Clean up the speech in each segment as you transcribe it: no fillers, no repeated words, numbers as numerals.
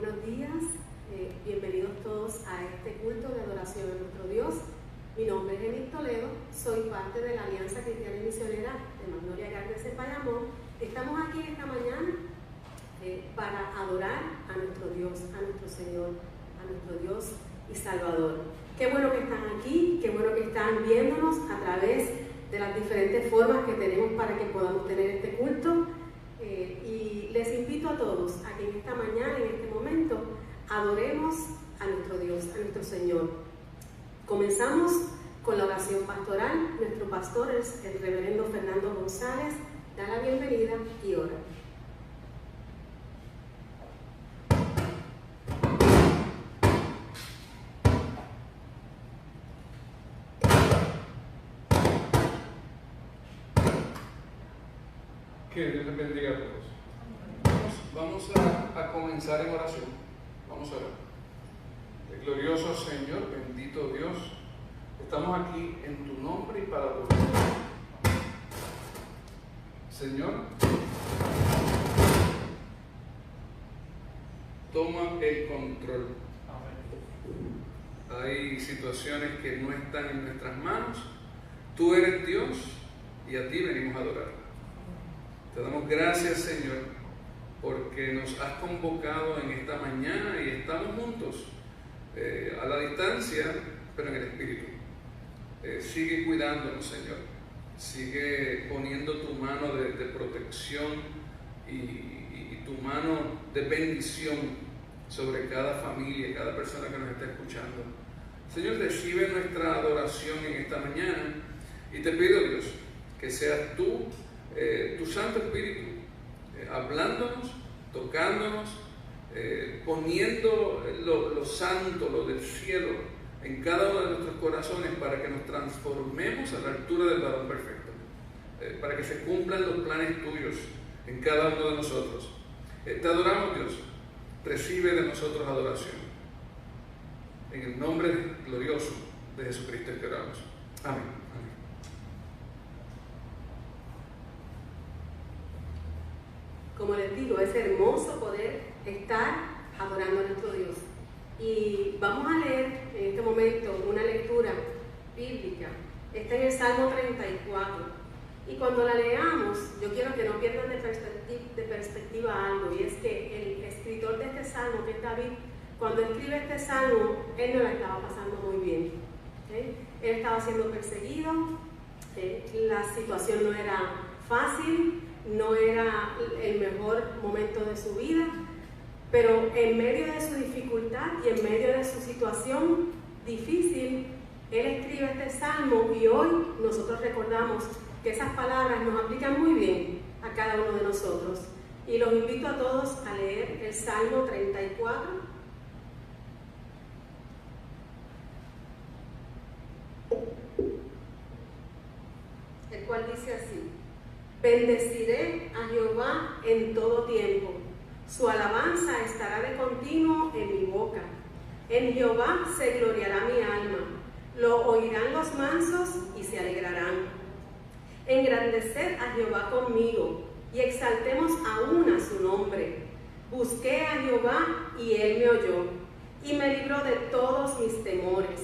Buenos días, bienvenidos todos a este culto de adoración a nuestro Dios. Mi nombre es Enid Toledo, soy parte de la Alianza Cristiana y Misionera de Magnolia Gardens en Bayamón. Estamos aquí esta mañana para adorar a nuestro Dios, a nuestro Señor, a nuestro Dios y Salvador. Qué bueno que están aquí, qué bueno que están viéndonos a través de las diferentes formas que tenemos para que podamos tener este culto. Y les invito a todos a que en esta mañana, en este momento, adoremos a nuestro Dios, a nuestro Señor. Comenzamos con la oración pastoral. Nuestro pastor es el reverendo Fernando González. Da la bienvenida y ora. Que Dios les bendiga a todos. Vamos a comenzar en oración. Vamos a orar. El glorioso Señor, bendito Dios, estamos aquí en tu nombre y para tu gloria. Señor, toma el control. Hay situaciones que no están en nuestras manos. Tú eres Dios y a ti venimos a adorar. Te damos gracias, Señor, porque nos has convocado en esta mañana y estamos juntos a la distancia, pero en el Espíritu. Sigue cuidándonos, Señor. Sigue poniendo tu mano de protección y tu mano de bendición sobre cada familia, cada persona que nos está escuchando. Señor, recibe nuestra adoración en esta mañana y te pido, Dios, que seas tú, tu Santo Espíritu, hablándonos, tocándonos, poniendo lo santo, lo del cielo en cada uno de nuestros corazones para que nos transformemos a la altura del varón perfecto, para que se cumplan los planes tuyos en cada uno de nosotros. Te adoramos, Dios. Recibe de nosotros adoración. En el nombre glorioso de Jesucristo que oramos. Amén. Como les digo, es hermoso poder estar adorando a nuestro Dios. Y vamos a leer en este momento una lectura bíblica. Está en el Salmo 34. Y cuando la leamos, yo quiero que no pierdan de perspectiva algo. Y es que el escritor de este Salmo, que es David, cuando escribe este Salmo, él no la estaba pasando muy bien. ¿Okay? Él estaba siendo perseguido. La situación no era fácil. No era el mejor momento de su vida, pero en medio de su dificultad y en medio de su situación difícil, él escribe este salmo y hoy nosotros recordamos que esas palabras nos aplican muy bien a cada uno de nosotros. Y los invito a todos a leer el Salmo 34. El cual dice así: Bendeciré a Jehová en todo tiempo, su alabanza estará de continuo en mi boca. En Jehová se gloriará mi alma, lo oirán los mansos y se alegrarán. Engrandeced a Jehová conmigo y exaltemos aún a su nombre. Busqué a Jehová y él me oyó y me libró de todos mis temores.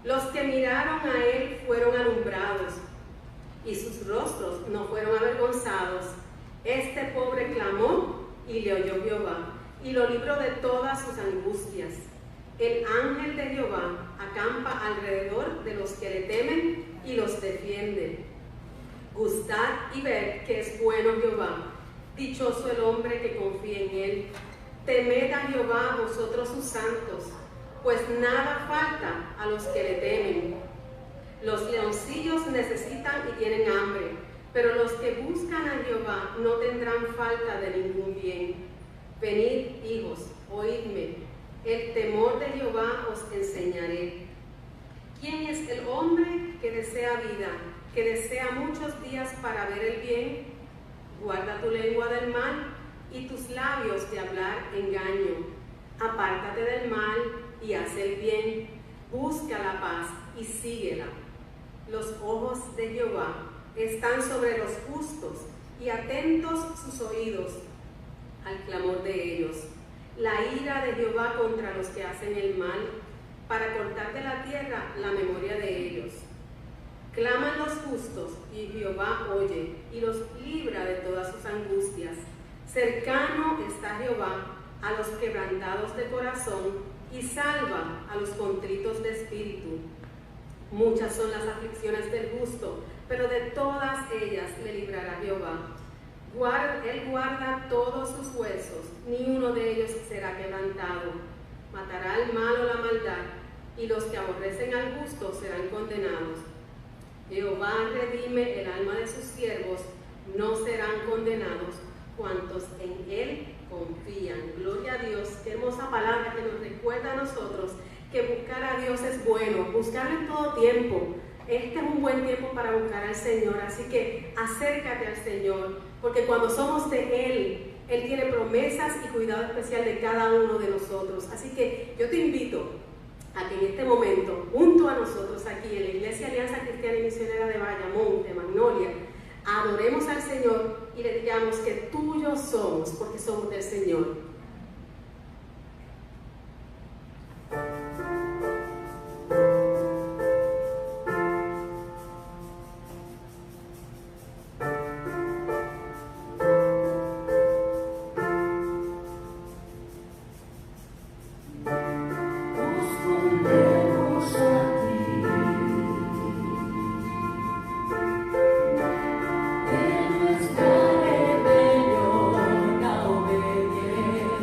Los que miraron a él fueron alumbrados, y sus rostros no fueron avergonzados. Este pobre clamó y le oyó Jehová, y lo libró de todas sus angustias. El ángel de Jehová acampa alrededor de los que le temen y los defiende. Gustad y ved que es bueno Jehová. Dichoso el hombre que confía en él. Temed a Jehová vosotros sus santos, pues nada falta a los que le temen. Los leoncillos necesitan y tienen hambre, pero los que buscan a Jehová no tendrán falta de ningún bien. Venid, hijos, oídme, el temor de Jehová os enseñaré. ¿Quién es el hombre que desea vida, que desea muchos días para ver el bien? Guarda tu lengua del mal y tus labios de hablar engaño. Apártate del mal y haz el bien. Busca la paz y síguela. Los ojos de Jehová están sobre los justos y atentos sus oídos al clamor de ellos. la ira de Jehová contra los que hacen el mal, para cortar de la tierra la memoria de ellos. Claman los justos, y Jehová oye, y los libra de todas sus angustias. Cercano está Jehová a los quebrantados de corazón, y salva a los contritos de espíritu. Muchas son las aflicciones del justo, pero de todas ellas le librará Jehová. Él guarda todos sus huesos, ni uno de ellos será quebrantado. Matará al malo la maldad, y los que aborrecen al justo serán condenados. Jehová redime el alma de sus siervos, no serán condenados cuantos en él confían. Gloria a Dios, qué hermosa palabra que nos recuerda a nosotros que buscar a Dios es bueno, buscarlo en todo tiempo. Este es un buen tiempo para buscar al Señor, así que acércate al Señor, porque cuando somos de Él, Él tiene promesas y cuidado especial de cada uno de nosotros. Así que yo te invito a que en este momento, junto a nosotros aquí en la Iglesia Alianza Cristiana y Misionera de Bayamón, de Magnolia, adoremos al Señor y le digamos que tuyos somos, porque somos del Señor. En nuestra rebelión a obedecer.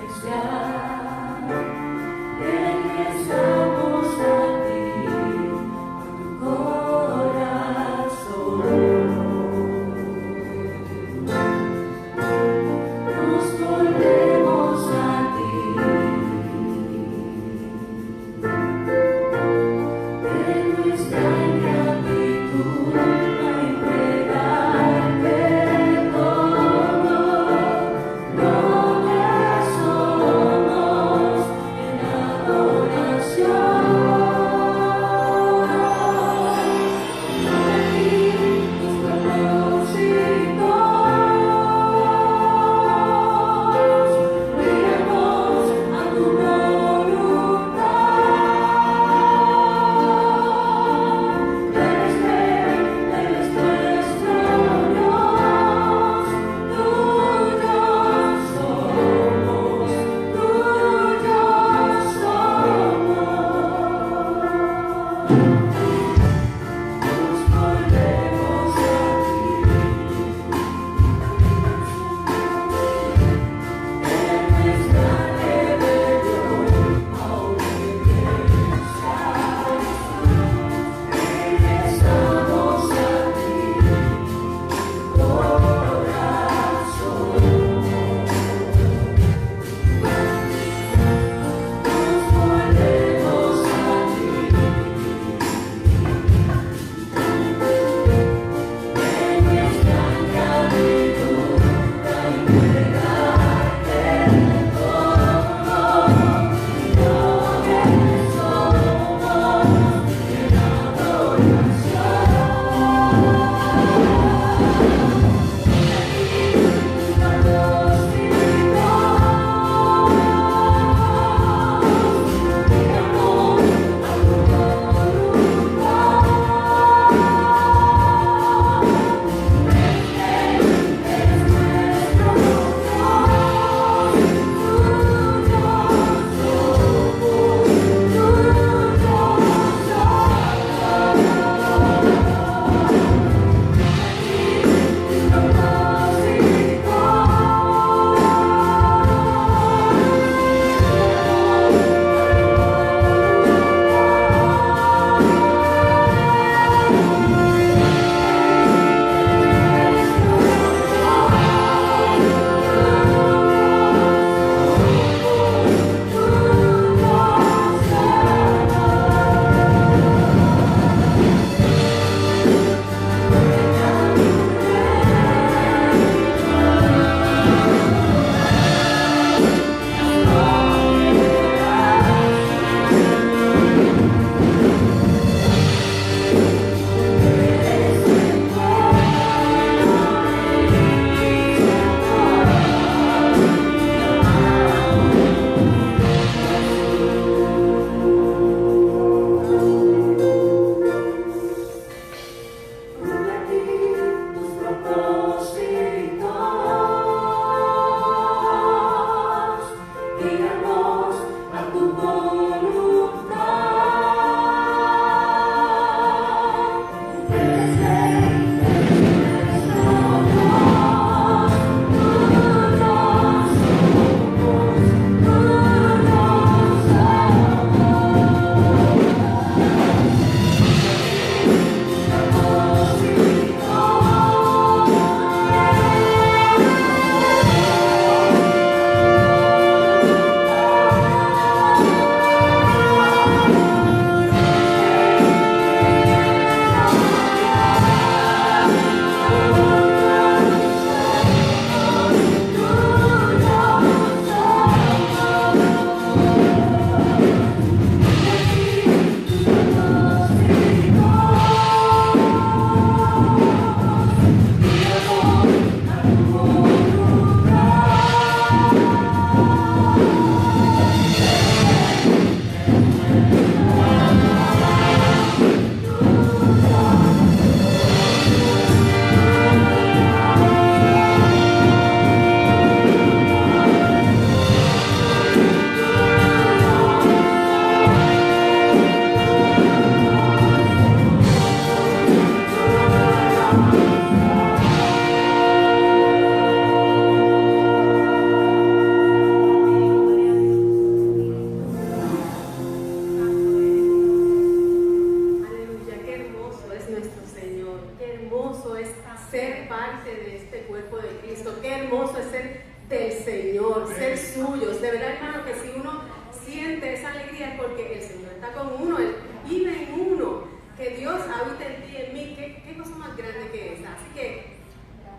suyos. De verdad, hermano, que si uno siente esa alegría es porque el Señor está con uno, Él vive en uno, que Dios habita en ti, en mí. ¿Qué cosa más grande que esa? Así que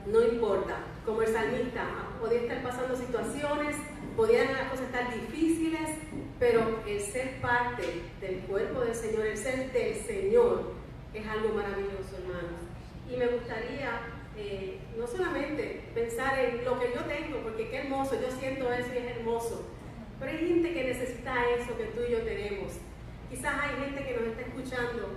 no importa, como el salmista, podía estar pasando situaciones, podían las cosas estar difíciles, pero el ser parte del cuerpo del Señor, el ser del Señor, es algo maravilloso, hermanos. Y me gustaría no solamente pensar en lo que yo tengo, porque qué hermoso, yo siento eso y es hermoso, pero hay gente que necesita eso que tú y yo tenemos. Quizás hay gente que nos está escuchando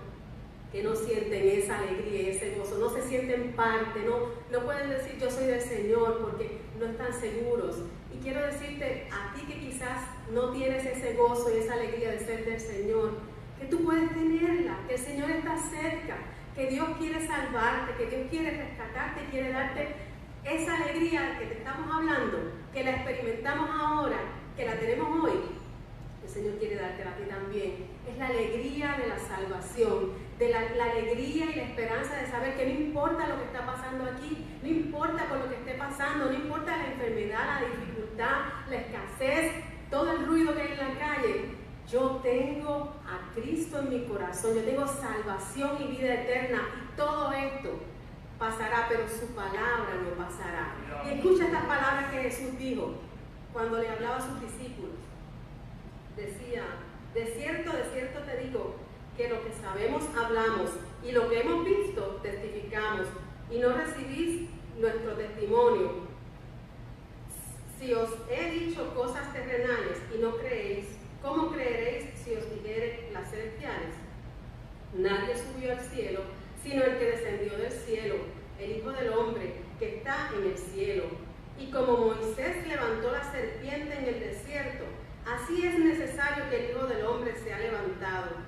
que no sienten esa alegría y ese gozo, no se sienten parte, no pueden decir yo soy del Señor porque no están seguros. Y quiero decirte a ti que quizás no tienes ese gozo y esa alegría de ser del Señor, que tú puedes tenerla, que el Señor está cerca, que Dios quiere salvarte, que Dios quiere rescatarte, quiere darte esa alegría que te estamos hablando, que la experimentamos ahora, que la tenemos hoy. El Señor quiere darte a ti también. Es la alegría de la salvación, de la alegría y la esperanza de saber que no importa lo que está pasando aquí, no importa por lo que esté pasando, no importa la enfermedad, la dificultad, la escasez, todo el ruido que hay en la calle. Yo tengo a Cristo en mi corazón, yo tengo salvación y vida eterna, y todo esto pasará, pero su palabra no pasará. Y escucha estas palabras que Jesús dijo cuando le hablaba a sus discípulos. Decía, de cierto te digo, que lo que sabemos hablamos, y lo que hemos visto testificamos, y no recibís nuestro testimonio. Si os he dicho cosas terrenales y no creéis, ¿cómo creeréis si os dijere las celestiales? Nadie subió al cielo, sino el que descendió del cielo, el Hijo del Hombre, que está en el cielo. Y como Moisés levantó la serpiente en el desierto, así es necesario que el Hijo del Hombre sea levantado,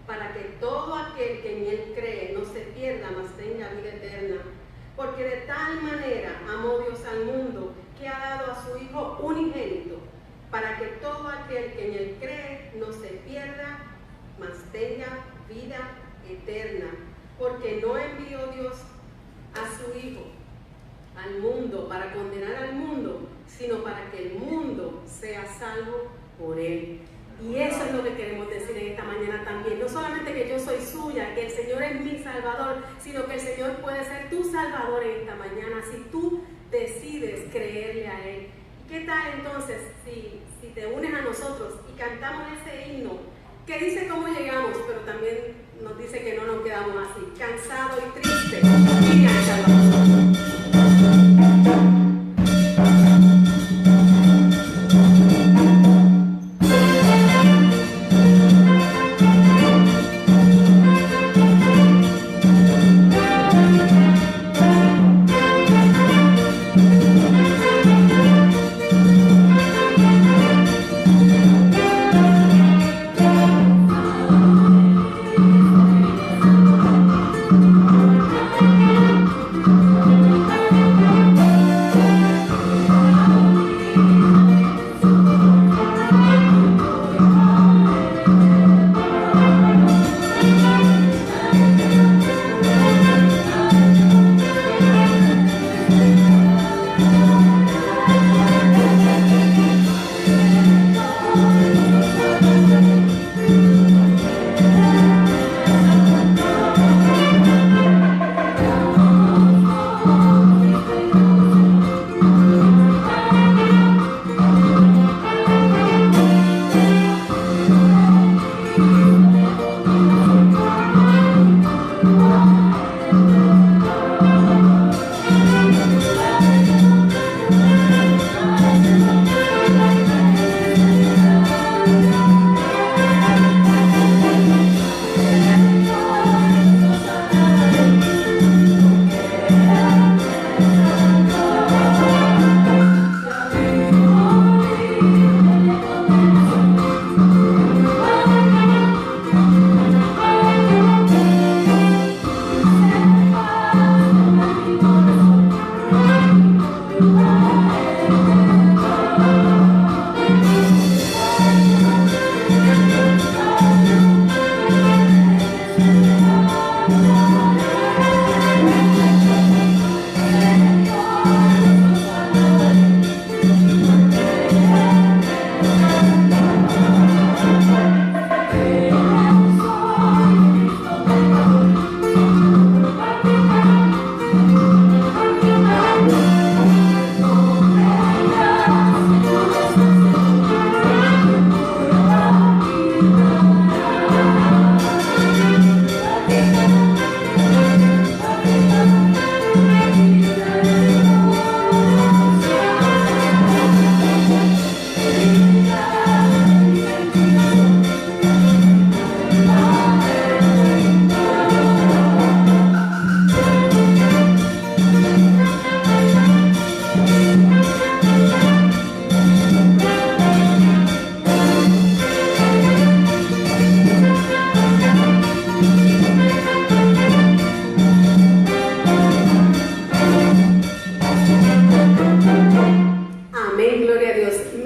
para que todo aquel que en él cree no se pierda, mas tenga vida eterna. Porque de tal manera amó Dios al mundo, que ha dado a su Hijo unigénito, para que todo aquel que en él cree no se pierda, mas tenga vida eterna. Porque no envió Dios a su Hijo al mundo para condenar al mundo, sino para que el mundo sea salvo por él. Y eso es lo que queremos decir en esta mañana también. No solamente que yo soy suya, que el Señor es mi Salvador, sino que el Señor puede ser tu Salvador en esta mañana si tú decides creerle a Él. ¿Qué tal entonces si te unes a nosotros y cantamos ese himno que dice cómo llegamos, pero también nos dice que no nos quedamos así, cansados y tristes? Mira, Salvador.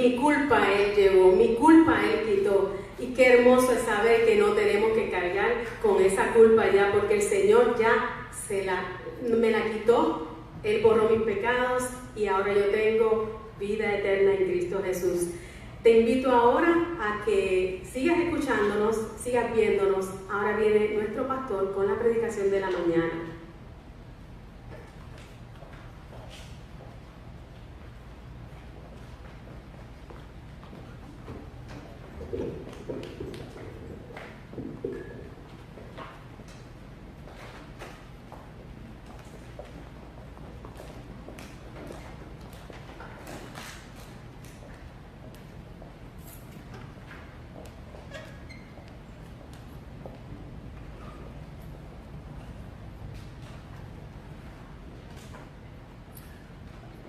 mi culpa Él llevó, mi culpa Él quitó. Y qué hermoso es saber que no tenemos que cargar con esa culpa ya, porque el Señor ya me la quitó, Él borró mis pecados y ahora yo tengo vida eterna en Cristo Jesús. Te invito ahora a que sigas escuchándonos, sigas viéndonos. Ahora viene nuestro pastor con la predicación de la mañana.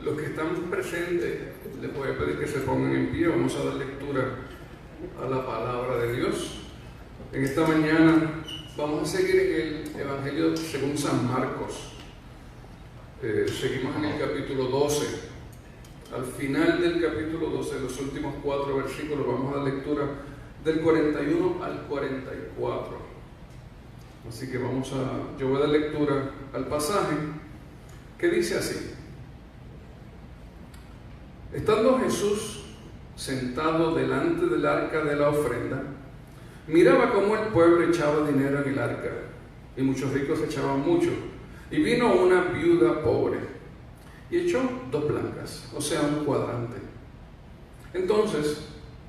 Los que están presentes, les voy a pedir que se pongan en pie. Vamos a dar lectura a la palabra de Dios. En esta mañana vamos a seguir en el Evangelio según San Marcos. Seguimos en el capítulo 12. Al final del capítulo 12, los últimos 4 versículos, vamos a dar lectura del 41 al 44. Así que yo voy a dar lectura al pasaje que dice así. Estando Jesús sentado delante del arca de la ofrenda, miraba cómo el pueblo echaba dinero en el arca, y muchos ricos echaban mucho. Y vino una viuda pobre, y echó 2 blancas, o sea, un cuadrante. Entonces,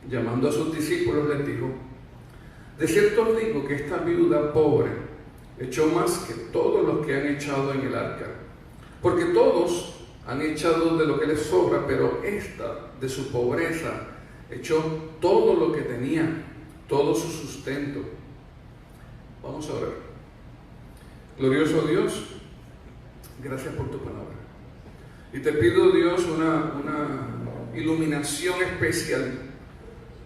llamando a sus discípulos, les dijo: de cierto os digo que esta viuda pobre echó más que todos los que han echado en el arca, porque todos han echado de lo que les sobra, pero esta, de su pobreza, echó todo lo que tenía, todo su sustento. Vamos a orar. Glorioso Dios, gracias por tu palabra. Y te pido, Dios, una iluminación especial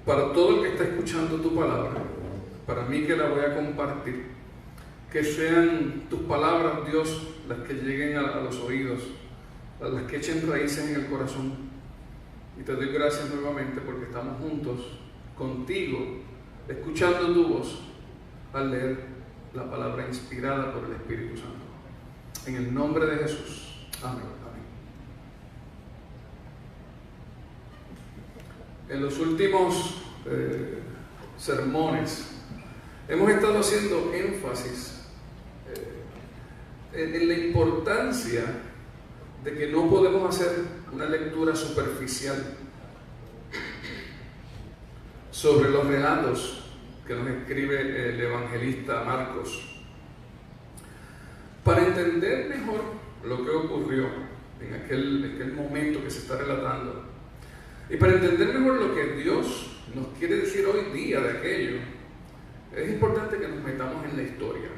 para todo el que está escuchando tu palabra, para mí que la voy a compartir. Que sean tus palabras, Dios, las que lleguen a los oídos, las que echen raíces en el corazón. Y te doy gracias nuevamente porque estamos juntos contigo, escuchando tu voz al leer la palabra inspirada por el Espíritu Santo. En el nombre de Jesús. Amén. Amén. En los últimos sermones hemos estado haciendo énfasis en la importancia de que no podemos hacer una lectura superficial sobre los relatos que nos escribe el evangelista Marcos. Para entender mejor lo que ocurrió en aquel momento que se está relatando, y para entender mejor lo que Dios nos quiere decir hoy día de aquello, es importante que nos metamos en la historia,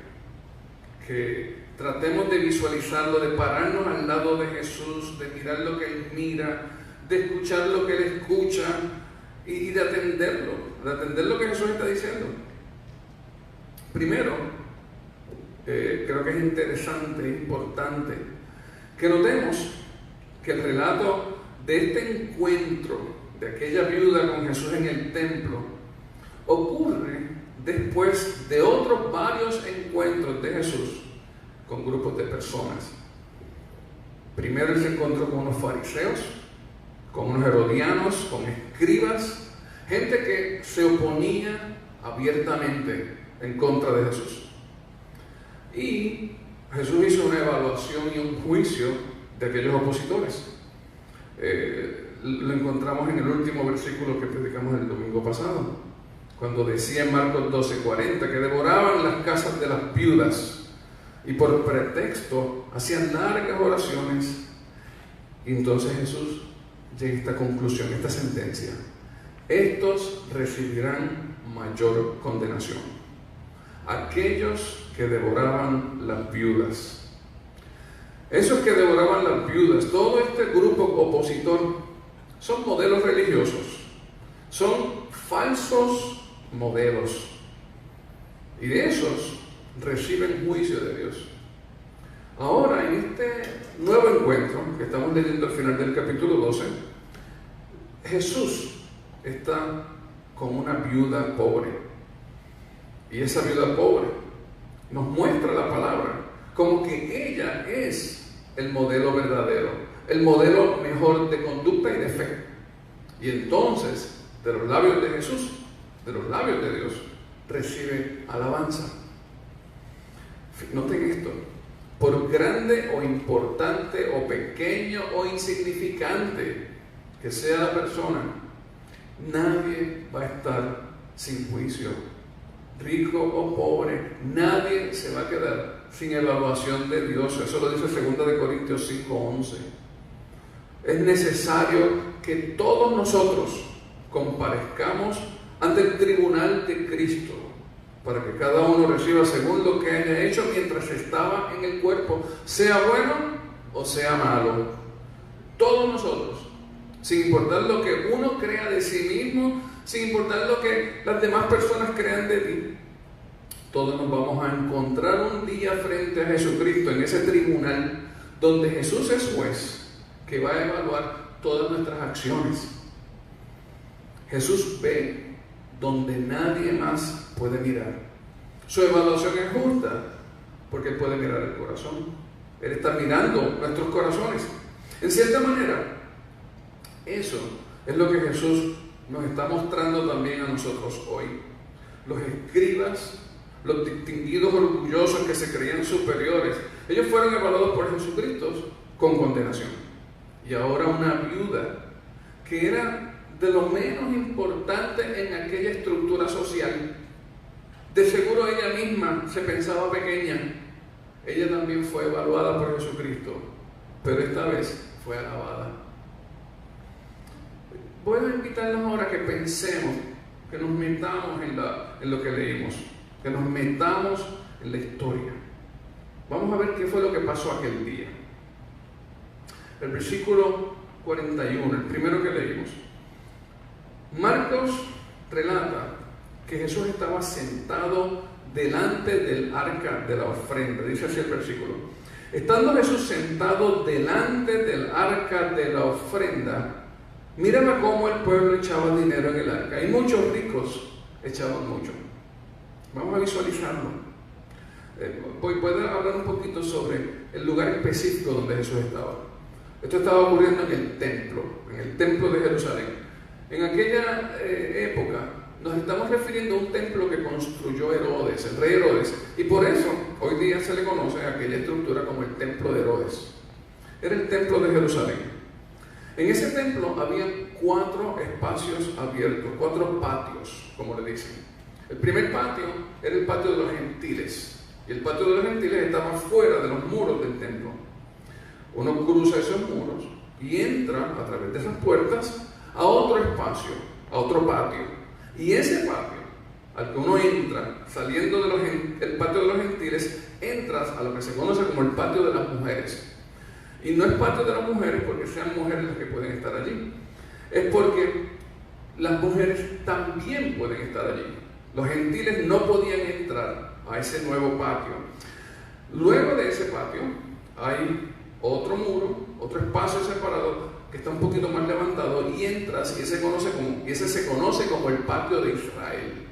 que tratemos de visualizarlo, de pararnos al lado de Jesús, de mirar lo que Él mira, de escuchar lo que Él escucha y de atender lo que Jesús está diciendo. Primero, creo que es interesante, importante, que notemos que el relato de este encuentro de aquella viuda con Jesús en el templo ocurre después de otros varios encuentros de Jesús con grupos de personas. Primero Él se encontró con unos fariseos, con unos herodianos, con escribas, gente que se oponía abiertamente en contra de Jesús. Y Jesús hizo una evaluación y un juicio de aquellos opositores. Lo encontramos en el último versículo que predicamos el domingo pasado, cuando decía en Marcos 12:40 que devoraban las casas de las viudas y por pretexto hacían largas oraciones. Y entonces Jesús llega a esta conclusión, esta sentencia: estos recibirán mayor condenación, aquellos que devoraban las viudas. Esos que devoraban las viudas, todo este grupo opositor, son modelos religiosos, son falsos modelos, y de esos reciben juicio de Dios. Ahora, en este nuevo encuentro que estamos leyendo al final del capítulo 12, Jesús está con una viuda pobre. Y esa viuda pobre nos muestra la palabra como que ella es el modelo verdadero, el modelo mejor de conducta y de fe. Y entonces, de los labios de Jesús, de los labios de Dios, recibe alabanza. Noten esto: por grande o importante o pequeño o insignificante que sea la persona, nadie va a estar sin juicio. Rico o pobre, nadie se va a quedar sin evaluación de Dios. Eso lo dice 2 Corintios 5:11. Es necesario que todos nosotros comparezcamos ante el tribunal de Cristo, para que cada uno reciba según lo que haya hecho mientras estaba en el cuerpo, sea bueno o sea malo. Todos nosotros, sin importar lo que uno crea de sí mismo, sin importar lo que las demás personas crean de ti, todos nos vamos a encontrar un día frente a Jesucristo en ese tribunal donde Jesús es juez que va a evaluar todas nuestras acciones. Jesús ve donde nadie más puede mirar. Su evaluación es justa porque Él puede mirar el corazón. Él está mirando nuestros corazones. En cierta manera, eso es lo que Jesús nos está mostrando también a nosotros hoy. Los escribas, los distinguidos orgullosos que se creían superiores, ellos fueron evaluados por Jesucristo con condenación. Y ahora una viuda que era de lo menos importante en aquella estructura social, de seguro ella misma se pensaba pequeña, ella también fue evaluada por Jesucristo, pero esta vez fue alabada. Voy a invitarnos ahora a que pensemos, que nos metamos en lo que leímos, que nos metamos en la historia. Vamos a ver qué fue lo que pasó aquel día. El versículo 41, el primero que leímos. Marcos relata que Jesús estaba sentado delante del arca de la ofrenda. Dice así el versículo: estando Jesús sentado delante del arca de la ofrenda, miraba cómo el pueblo echaba dinero en el arca, y muchos ricos echaban mucho. Vamos a visualizarlo. Puedo hablar un poquito sobre el lugar específico donde Jesús estaba. Esto estaba ocurriendo en el templo de Jerusalén. En aquella época nos estamos refiriendo a un templo que construyó Herodes, el rey Herodes, y por eso hoy día se le conoce a aquella estructura como el templo de Herodes. Era el templo de Jerusalén. En ese templo había 4 espacios abiertos, 4 patios, como le dicen. El primer patio era el patio de los gentiles, y el patio de los gentiles estaba fuera de los muros del templo. Uno cruza esos muros y entra a través de esas puertas a otro espacio, a otro patio. Y ese patio, al que uno entra, saliendo del patio de los gentiles, entras a lo que se conoce como el patio de las mujeres. Y no es patio de las mujeres porque sean mujeres las que pueden estar allí, es porque las mujeres también pueden estar allí. Los gentiles no podían entrar a ese nuevo patio. Luego de ese patio hay otro muro, otro espacio separado que está un poquito más levantado, y entras y ese se conoce como el patio de Israel.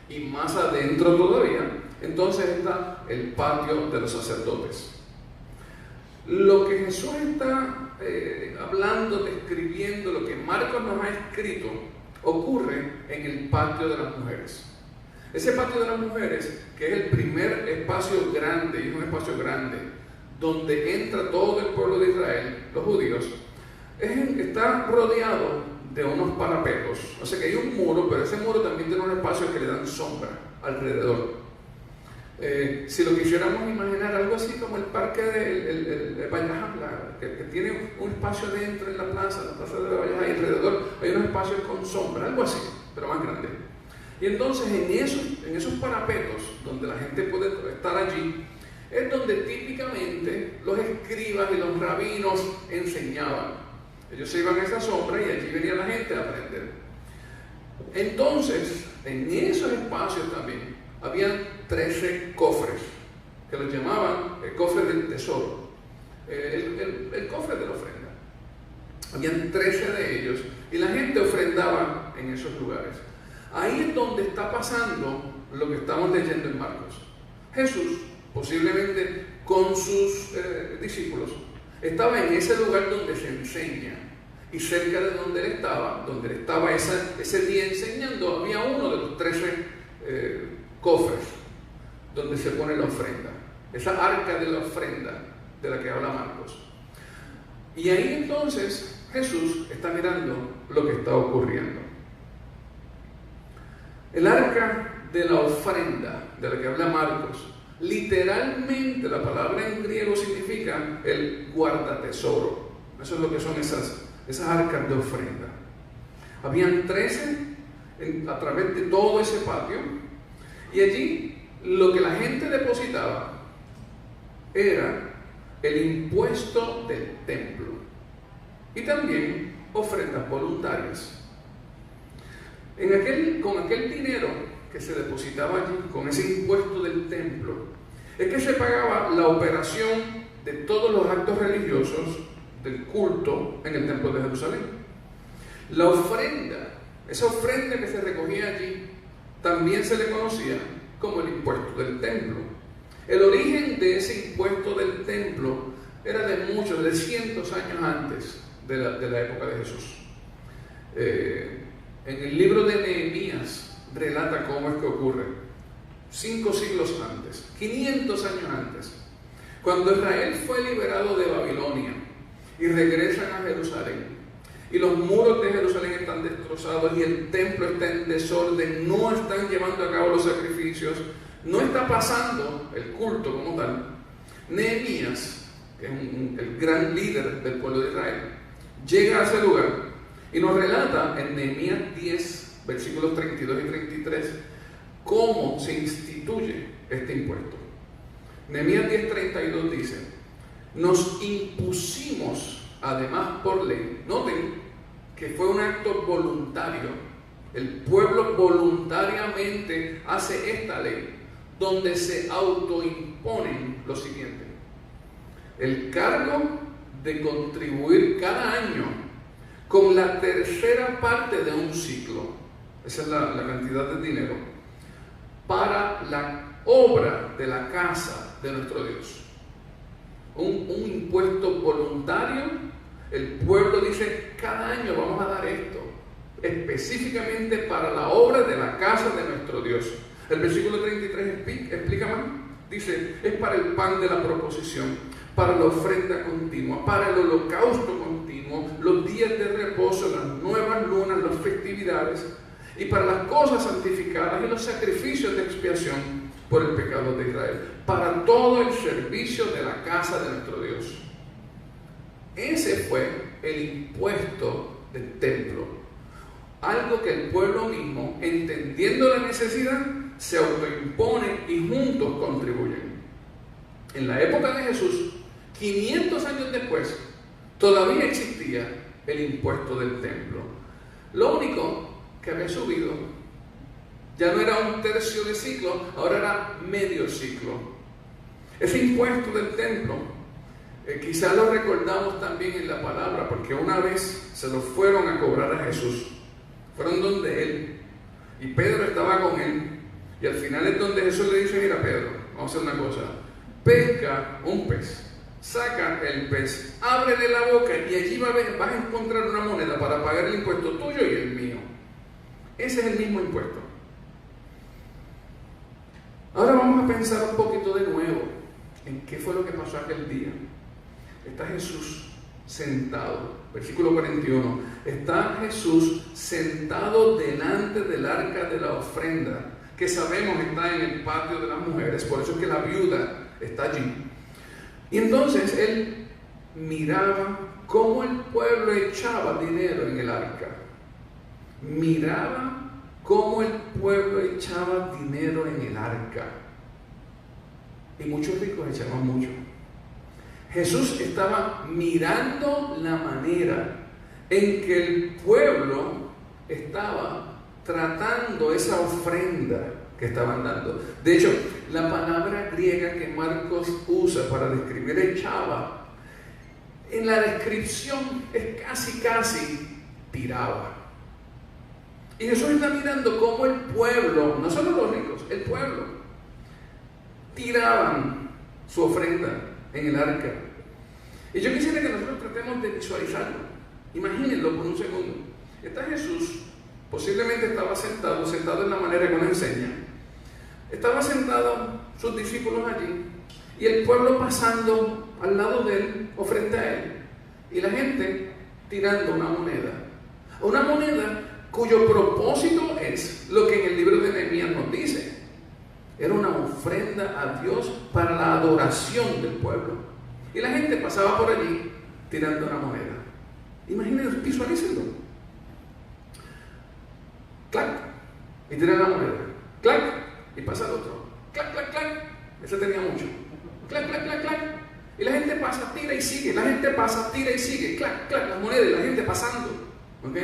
Y más adentro todavía, entonces está el patio de los sacerdotes. Lo que Jesús está hablando, describiendo, lo que Marcos nos ha escrito, ocurre en el patio de las mujeres. Ese patio de las mujeres, que es el primer espacio grande, y es un espacio grande, donde entra todo el pueblo de Israel, los judíos, está rodeado de unos parapetos. O sea que hay un muro, pero ese muro también tiene un espacio que le dan sombra alrededor. Si lo quisiéramos imaginar, algo así como el parque de Valleja, que tiene un espacio dentro en la plaza de Valleja, y alrededor hay unos espacios con sombra, algo así, pero más grande. Y entonces en esos parapetos, donde la gente puede estar allí, es donde típicamente los escribas y los rabinos enseñaban. Ellos se iban a esa sombra y allí venía la gente a aprender. Entonces, en esos espacios también habían 13 cofres, que los llamaban el cofre del tesoro, el cofre de la ofrenda. Habían 13 de ellos, y la gente ofrendaba en esos lugares. Ahí es donde está pasando lo que estamos leyendo en Marcos. Jesús, posiblemente con sus discípulos, estaba en ese lugar donde se enseña, y cerca de donde él estaba ese día enseñando, había uno de los 13 cofres donde se pone la ofrenda, esa arca de la ofrenda de la que habla Marcos. Y ahí entonces Jesús está mirando lo que está ocurriendo. El arca de la ofrenda de la que habla Marcos, literalmente la palabra en griego significa el guardatesoro. Eso es lo que son esas arcas de ofrenda. Habían 13 a través de todo ese patio, y allí lo que la gente depositaba era el impuesto del templo y también ofrendas voluntarias. Con aquel dinero que se depositaba allí, con ese impuesto del templo, es que se pagaba la operación de todos los actos religiosos del culto en el templo de Jerusalén. La ofrenda, esa ofrenda que se recogía allí, también se le conocía como el impuesto del templo. El origen de ese impuesto del templo era de cientos años antes de la época de Jesús. En el libro de Nehemías relata cómo es que ocurre. 5 siglos antes, 500 años antes, cuando Israel fue liberado de Babilonia y regresan a Jerusalén, y los muros de Jerusalén están destrozados y el templo está en desorden, no están llevando a cabo los sacrificios, no está pasando el culto como tal. Nehemías, que es el gran líder del pueblo de Israel, llega a ese lugar y nos relata en Nehemías 10, versículos 32 y 33, cómo se instituye este impuesto. Nehemías 10:32 dice: nos impusimos además por ley. Noten que fue un acto voluntario. El pueblo voluntariamente hace esta ley, donde se autoimponen lo siguiente: el cargo de contribuir cada año con la tercera parte de un ciclo, esa es la cantidad de dinero, para la obra de la casa de nuestro Dios. Un impuesto voluntario. El pueblo dice: cada año vamos a dar esto, específicamente para la obra de la casa de nuestro Dios. El versículo 33 explica más. Dice: es para el pan de la proposición, para la ofrenda continua, para el holocausto continuo, los días de reposo, las nuevas lunas, las festividades, y para las cosas santificadas y los sacrificios de expiación por el pecado de Israel, para todo el servicio de la casa de nuestro Dios. Ese fue el impuesto del templo, algo que el pueblo mismo, entendiendo la necesidad, se autoimpone y juntos contribuyen. En la época de Jesús, 500 años después, todavía existía el impuesto del templo. Lo único que había subido ya no era un tercio de ciclo, ahora era medio ciclo. Ese impuesto del templo, quizás lo recordamos también en la palabra, porque una vez se lo fueron a cobrar a Jesús. Fueron donde él, y Pedro estaba con él, y al final es donde Jesús le dice: mira, Pedro, vamos a hacer una cosa, pesca un pez, saca el pez, ábrele la boca, y allí vas a encontrar una moneda para pagar el impuesto tuyo y el mío. Ese es el mismo impuesto. Ahora vamos a pensar un poquito de nuevo en qué fue lo que pasó aquel día. Está Jesús sentado, versículo 41, está Jesús sentado delante del arca de la ofrenda, que sabemos está en el patio de las mujeres, por eso es que la viuda está allí. Y entonces él miraba cómo el pueblo echaba dinero en el arca. Miraba cómo el pueblo echaba dinero en el arca. Y muchos ricos echaban mucho. Jesús estaba mirando la manera en que el pueblo estaba tratando esa ofrenda que estaban dando. De hecho, la palabra griega que Marcos usa para describir echaba, en la descripción es casi tiraba. Y Jesús está mirando cómo el pueblo, no solo los ricos, el pueblo, tiraban su ofrenda en el arca. Y yo quisiera que nosotros tratemos de visualizarlo. Imagínenlo por un segundo. Está Jesús, posiblemente estaba sentado en la manera que nos enseña. Estaba sentado sus discípulos allí y el pueblo pasando al lado de él o frente a él. Y la gente tirando una moneda cuyo propósito es lo que en el libro de Nehemías nos dice. Era una ofrenda a Dios para la adoración del pueblo. Y la gente pasaba por allí tirando una moneda. Imagínense, visualícenlo. Clac, y tira la moneda. Clac, y pasa el otro. Clac, clac, clac. Ese tenía mucho. Clac, clac, clac, clac. Y la gente pasa, tira y sigue. La gente pasa, tira y sigue. Clac, clac, las monedas y la gente pasando. ¿Ok?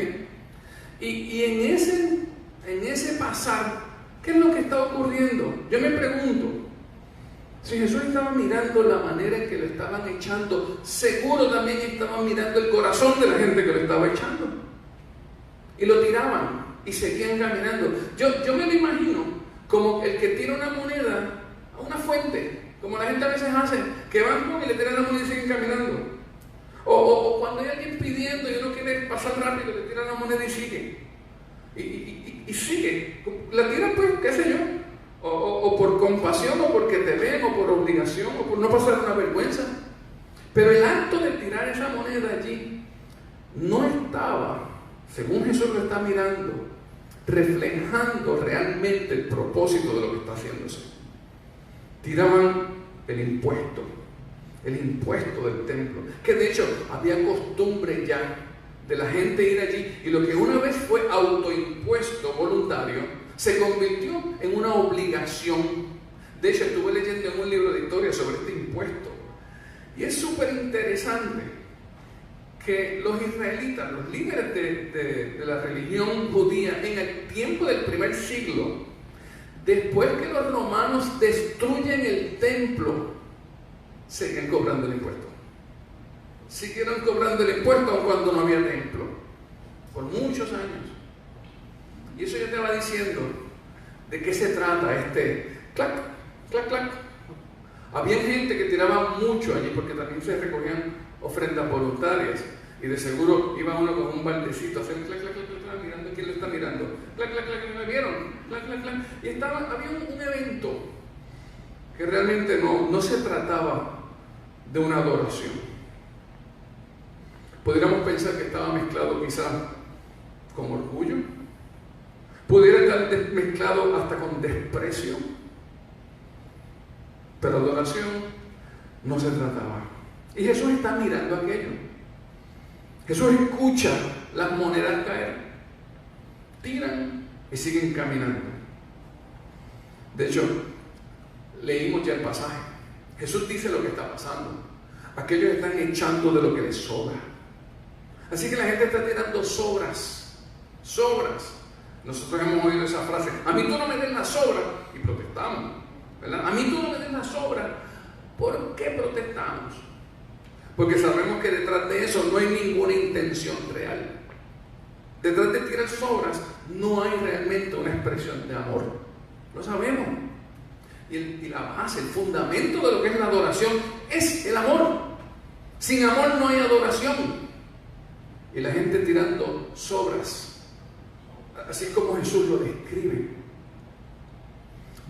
Y en ese pasar, ¿qué es lo que está ocurriendo? Yo me pregunto, si Jesús estaba mirando la manera en que lo estaban echando, seguro también estaba mirando el corazón de la gente que lo estaba echando. Y lo tiraban y seguían caminando. Yo me lo imagino como el que tira una moneda a una fuente, como la gente a veces hace, que van y le tiran la moneda y siguen caminando. O cuando hay alguien pidiendo y uno quiere pasar rápido, le tiran la moneda y sigue. Y sigue. La tiran pues, qué sé yo. O por compasión, o porque te ven, o por obligación, o por no pasar una vergüenza. Pero el acto de tirar esa moneda allí no estaba, según Jesús lo está mirando, reflejando realmente el propósito de lo que está haciéndose. Tiraban el impuesto del templo, que de hecho había costumbre ya de la gente ir allí, y lo que una vez fue autoimpuesto voluntario se convirtió en una obligación. De hecho, estuve leyendo en un libro de historia sobre este impuesto, y es súper interesante que los israelitas, los líderes de la religión judía en el tiempo del primer siglo, después que los romanos destruyen el templo, seguían cobrando el impuesto. Siguieron cobrando el impuesto aun cuando no había templo, por muchos años. Y eso ya te va diciendo de qué se trata este clac, clac, clac. Había gente que tiraba mucho allí porque también se recogían ofrendas voluntarias. Y de seguro iba uno con un baldecito haciendo clac, clac, clac, clac, mirando quién lo está mirando. Clac, clac, clac, ¿me vieron? Clac, clac, clac. Y había un evento que realmente no se trataba de una adoración. Podríamos pensar que estaba mezclado quizás con orgullo. Pudiera estar mezclado hasta con desprecio. Pero adoración no se trataba. Y Jesús está mirando aquello. Jesús escucha las monedas caer. Tiran y siguen caminando. De hecho, leímos ya el pasaje. Jesús dice lo que está pasando. Aquellos están echando de lo que les sobra. Así que la gente está tirando sobras. Nosotros hemos oído esa frase: a mí tú no me des la sobra, y protestamos, ¿verdad? A mí tú no me des la sobra. ¿Por qué protestamos? Porque sabemos que detrás de eso no hay ninguna intención real. Detrás de tirar sobras no hay realmente una expresión de amor. Lo sabemos. Y la base, el fundamento de lo que es la adoración es el amor. Sin amor no hay adoración. Y la gente tirando sobras, así como Jesús lo describe,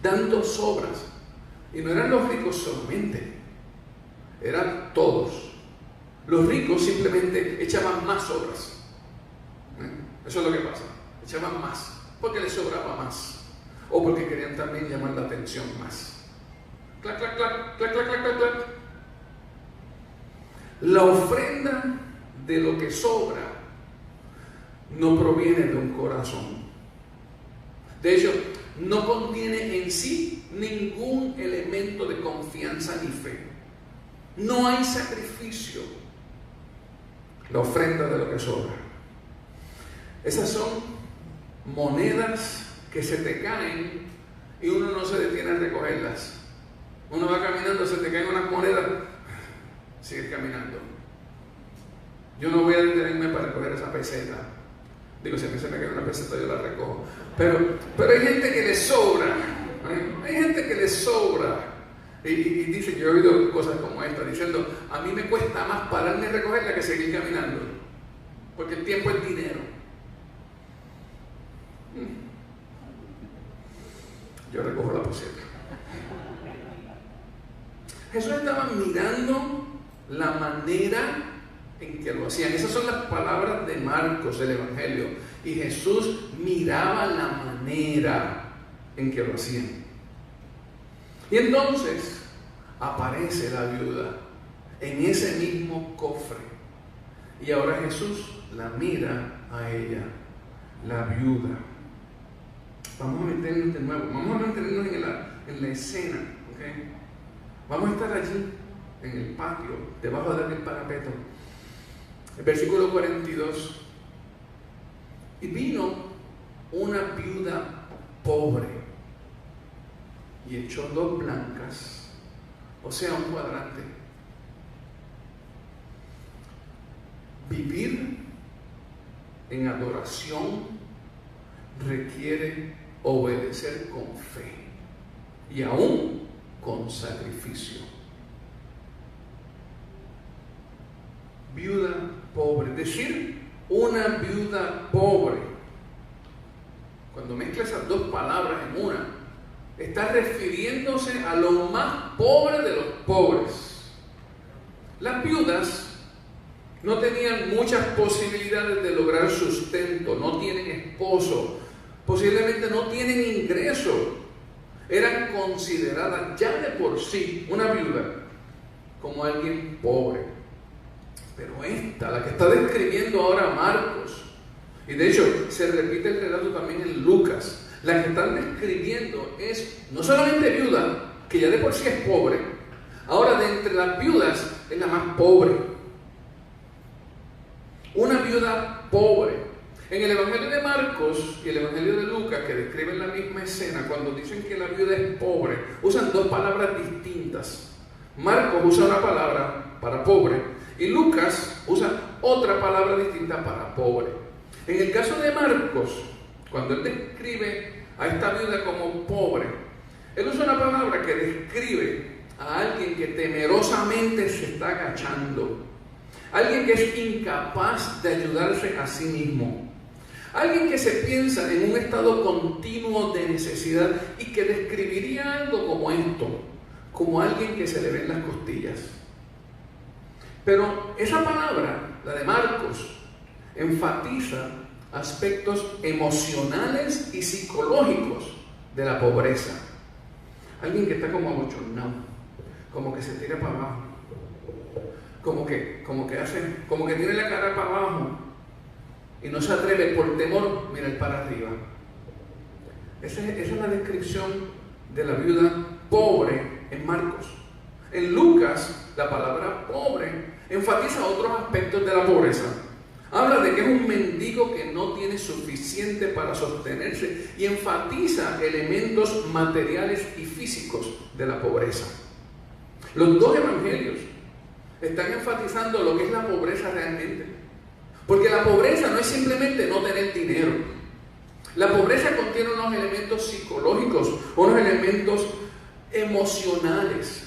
dando sobras. Y no eran los ricos solamente, eran todos. Los ricos simplemente echaban más sobras. Eso es lo que pasa, echaban más, porque les sobraba más. O porque querían también llamar la atención más. Clac, clac, clac, clac, clac, clac, clac, clac. La ofrenda de lo que sobra no proviene de un corazón. De hecho, no contiene en sí ningún elemento de confianza ni fe. No hay sacrificio. La ofrenda de lo que sobra. Esas son monedas que se te caen y uno no se detiene a recogerlas. Uno va caminando, se te caen unas monedas, sigue caminando. Yo no voy a detenerme para recoger esa peseta. Digo, si a mí se me cae una peseta yo la recojo. Pero hay gente que le sobra. Hay gente que le sobra. Y dice, yo he oído cosas como esta, diciendo, a mí me cuesta más pararme y recogerla que seguir caminando. Porque el tiempo es dinero. Yo recojo la poseta. Jesús estaba mirando la manera en que lo hacían. Esas son las palabras de Marcos, el Evangelio. Y Jesús miraba la manera en que lo hacían. Y entonces aparece la viuda en ese mismo cofre. Y ahora Jesús la mira a ella, la viuda. Vamos a meternos de nuevo, vamos a mantenernos en la escena, ¿ok? Vamos a estar allí, en el patio, debajo del parapeto. El versículo 42. Y vino una viuda pobre y echó 2 blancas, o sea, un cuadrante. Vivir en adoración requiere obedecer con fe y aún con sacrificio. Viuda pobre, decir una viuda pobre, cuando mezcla esas 2 palabras en una, está refiriéndose a lo más pobre de los pobres. Las viudas no tenían muchas posibilidades de lograr sustento, no tienen esposo, posiblemente no tienen ingreso. Eran consideradas ya de por sí, una viuda, como alguien pobre. Pero esta, la que está describiendo ahora Marcos, y de hecho se repite el relato también en Lucas, la que están describiendo es no solamente viuda, que ya de por sí es pobre, ahora de entre las viudas es la más pobre. Una viuda pobre. En el Evangelio de Marcos y el Evangelio de Lucas, que describen la misma escena, cuando dicen que la viuda es pobre, usan 2 palabras distintas. Marcos usa una palabra para pobre y Lucas usa otra palabra distinta para pobre. En el caso de Marcos, cuando él describe a esta viuda como pobre, él usa una palabra que describe a alguien que temerosamente se está agachando, alguien que es incapaz de ayudarse a sí mismo, alguien que se piensa en un estado continuo de necesidad y que describiría algo como esto, como alguien que se le ven las costillas. Pero esa palabra, la de Marcos, enfatiza aspectos emocionales y psicológicos de la pobreza. Alguien que está como abochornado, como que se tira para abajo, como que tiene la cara para abajo y no se atreve por temor mirar para arriba. Esa es la descripción de la viuda pobre en Marcos. En Lucas, la palabra pobre enfatiza otros aspectos de la pobreza. Habla de que es un mendigo que no tiene suficiente para sostenerse y enfatiza elementos materiales y físicos de la pobreza. Los 2 evangelios están enfatizando lo que es la pobreza realmente. Porque la pobreza no es simplemente no tener dinero. La pobreza contiene unos elementos psicológicos, unos elementos emocionales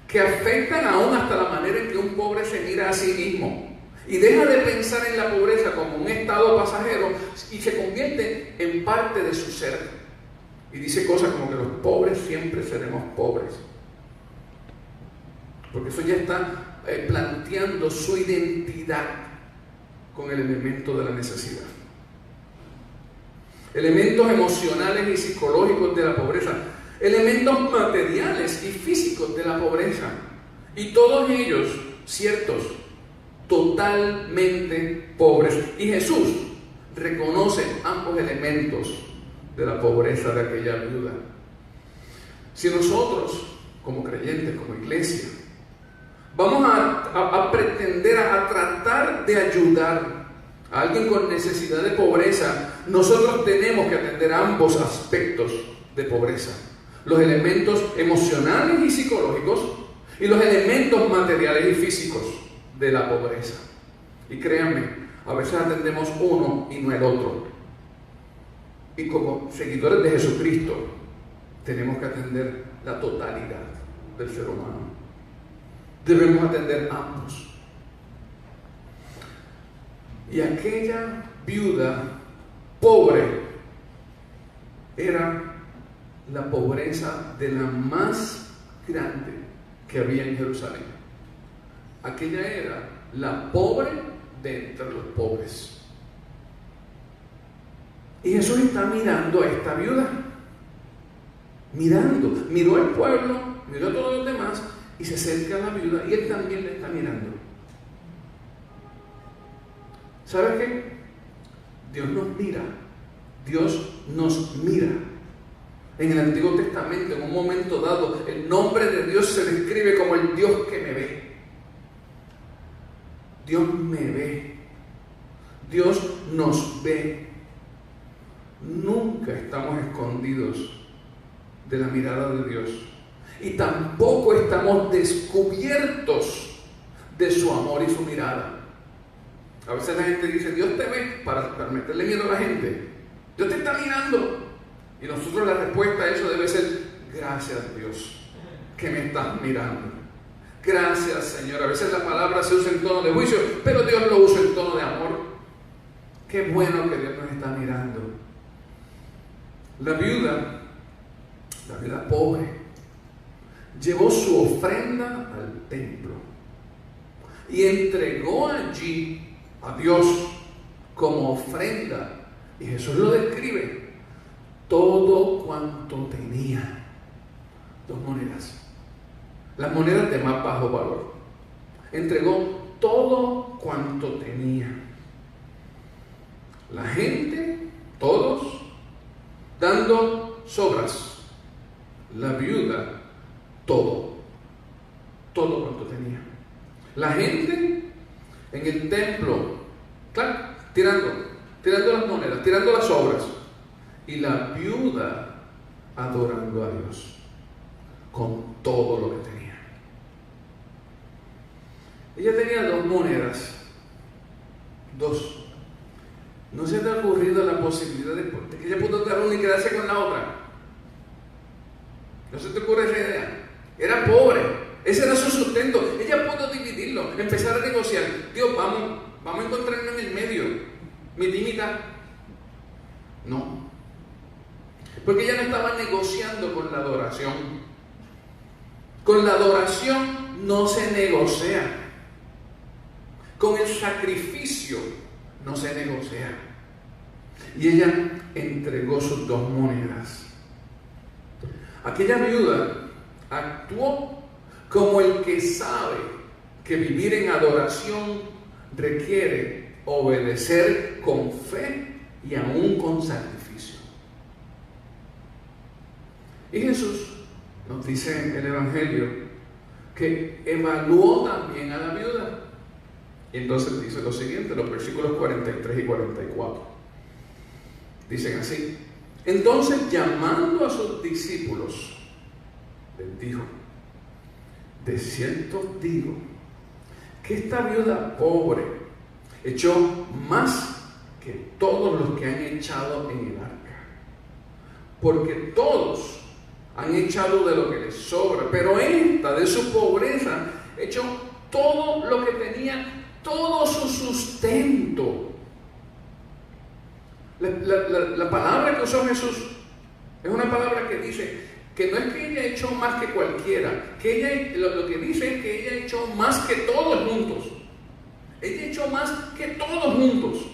que afectan aún hasta la manera en que un pobre se mira a sí mismo y deja de pensar en la pobreza como un estado pasajero y se convierte en parte de su ser. Y dice cosas como que los pobres siempre seremos pobres. Porque eso ya está planteando su identidad con el elemento de la necesidad. Elementos emocionales y psicológicos de la pobreza, elementos materiales y físicos de la pobreza, y todos ellos ciertos, totalmente pobres. Y Jesús reconoce ambos elementos de la pobreza de aquella viuda. Si nosotros, como creyentes, como iglesia, vamos a pretender a tratar de ayudar a alguien con necesidad de pobreza, nosotros tenemos que atender ambos aspectos de pobreza: los elementos emocionales y psicológicos y los elementos materiales y físicos de la pobreza. Y créanme, A veces atendemos uno y no el otro. Y como seguidores de Jesucristo, tenemos que atender la totalidad del ser humano. Debemos atender a ambos. Y aquella viuda pobre era la pobreza de la más grande que había en Jerusalén. Aquella era la pobre de entre los pobres. Y Jesús está mirando a esta viuda. Miró al pueblo, miró a todos los demás y se acerca a la viuda y él también le está mirando. ¿Sabes qué? Dios nos mira. Dios nos mira. En el Antiguo Testamento, en un momento dado, el nombre de Dios se describe como el Dios que me ve. Dios me ve. Dios nos ve. Nunca estamos escondidos de la mirada de Dios. Y tampoco estamos descubiertos de su amor y su mirada. A veces la gente dice, Dios te ve para meterle miedo a la gente. Dios te está mirando. Y nosotros la respuesta a eso debe ser, gracias Dios, que me estás mirando. Gracias Señor. A veces la palabra se usa en tono de juicio, pero Dios lo usa en tono de amor. Qué bueno que Dios nos está mirando. La viuda pobre, llevó su ofrenda al templo y entregó allí a Dios como ofrenda. Y Jesús lo describe, todo cuanto tenía. 2 monedas, las monedas de más bajo valor. Entregó todo cuanto tenía. La gente, todos, dando sobras. La viuda, todo cuanto tenía. La gente en el templo, claro, tirando las monedas, tirando las sobras. Y la viuda adorando a Dios con todo lo que tenía. Ella tenía 2 monedas. 2. ¿No se te ha ocurrido la posibilidad de que ella pudo dar una y quedarse con la otra? ¿No se te ocurre esa idea? Era pobre, ese era su sustento. Ella pudo dividirlo, empezar a negociar. Dios, vamos a encontrarnos en el medio, mitad y mitad. No, porque ella no estaba negociando con la adoración. Con la adoración no se negocia. Con el sacrificio no se negocia. Y ella entregó sus 2 monedas. Aquella viuda actuó como el que sabe que vivir en adoración requiere obedecer con fe y aún con sacrificio. Y Jesús nos dice en el Evangelio que evaluó también a la viuda. Y entonces dice lo siguiente, los versículos 43 y 44. Dicen así: entonces, llamando a sus discípulos, les dijo: de cierto os digo que esta viuda pobre echó más que todos los que han echado en el arca, porque todos han echado de lo que les sobra, pero esta de su pobreza echó todo lo que tenía, todo su sustento. La palabra que usó Jesús es una palabra que dice que no es que ella echó más que cualquiera, que ella, lo que dice es que ella echó más que todos juntos. Ella echó más que todos juntos.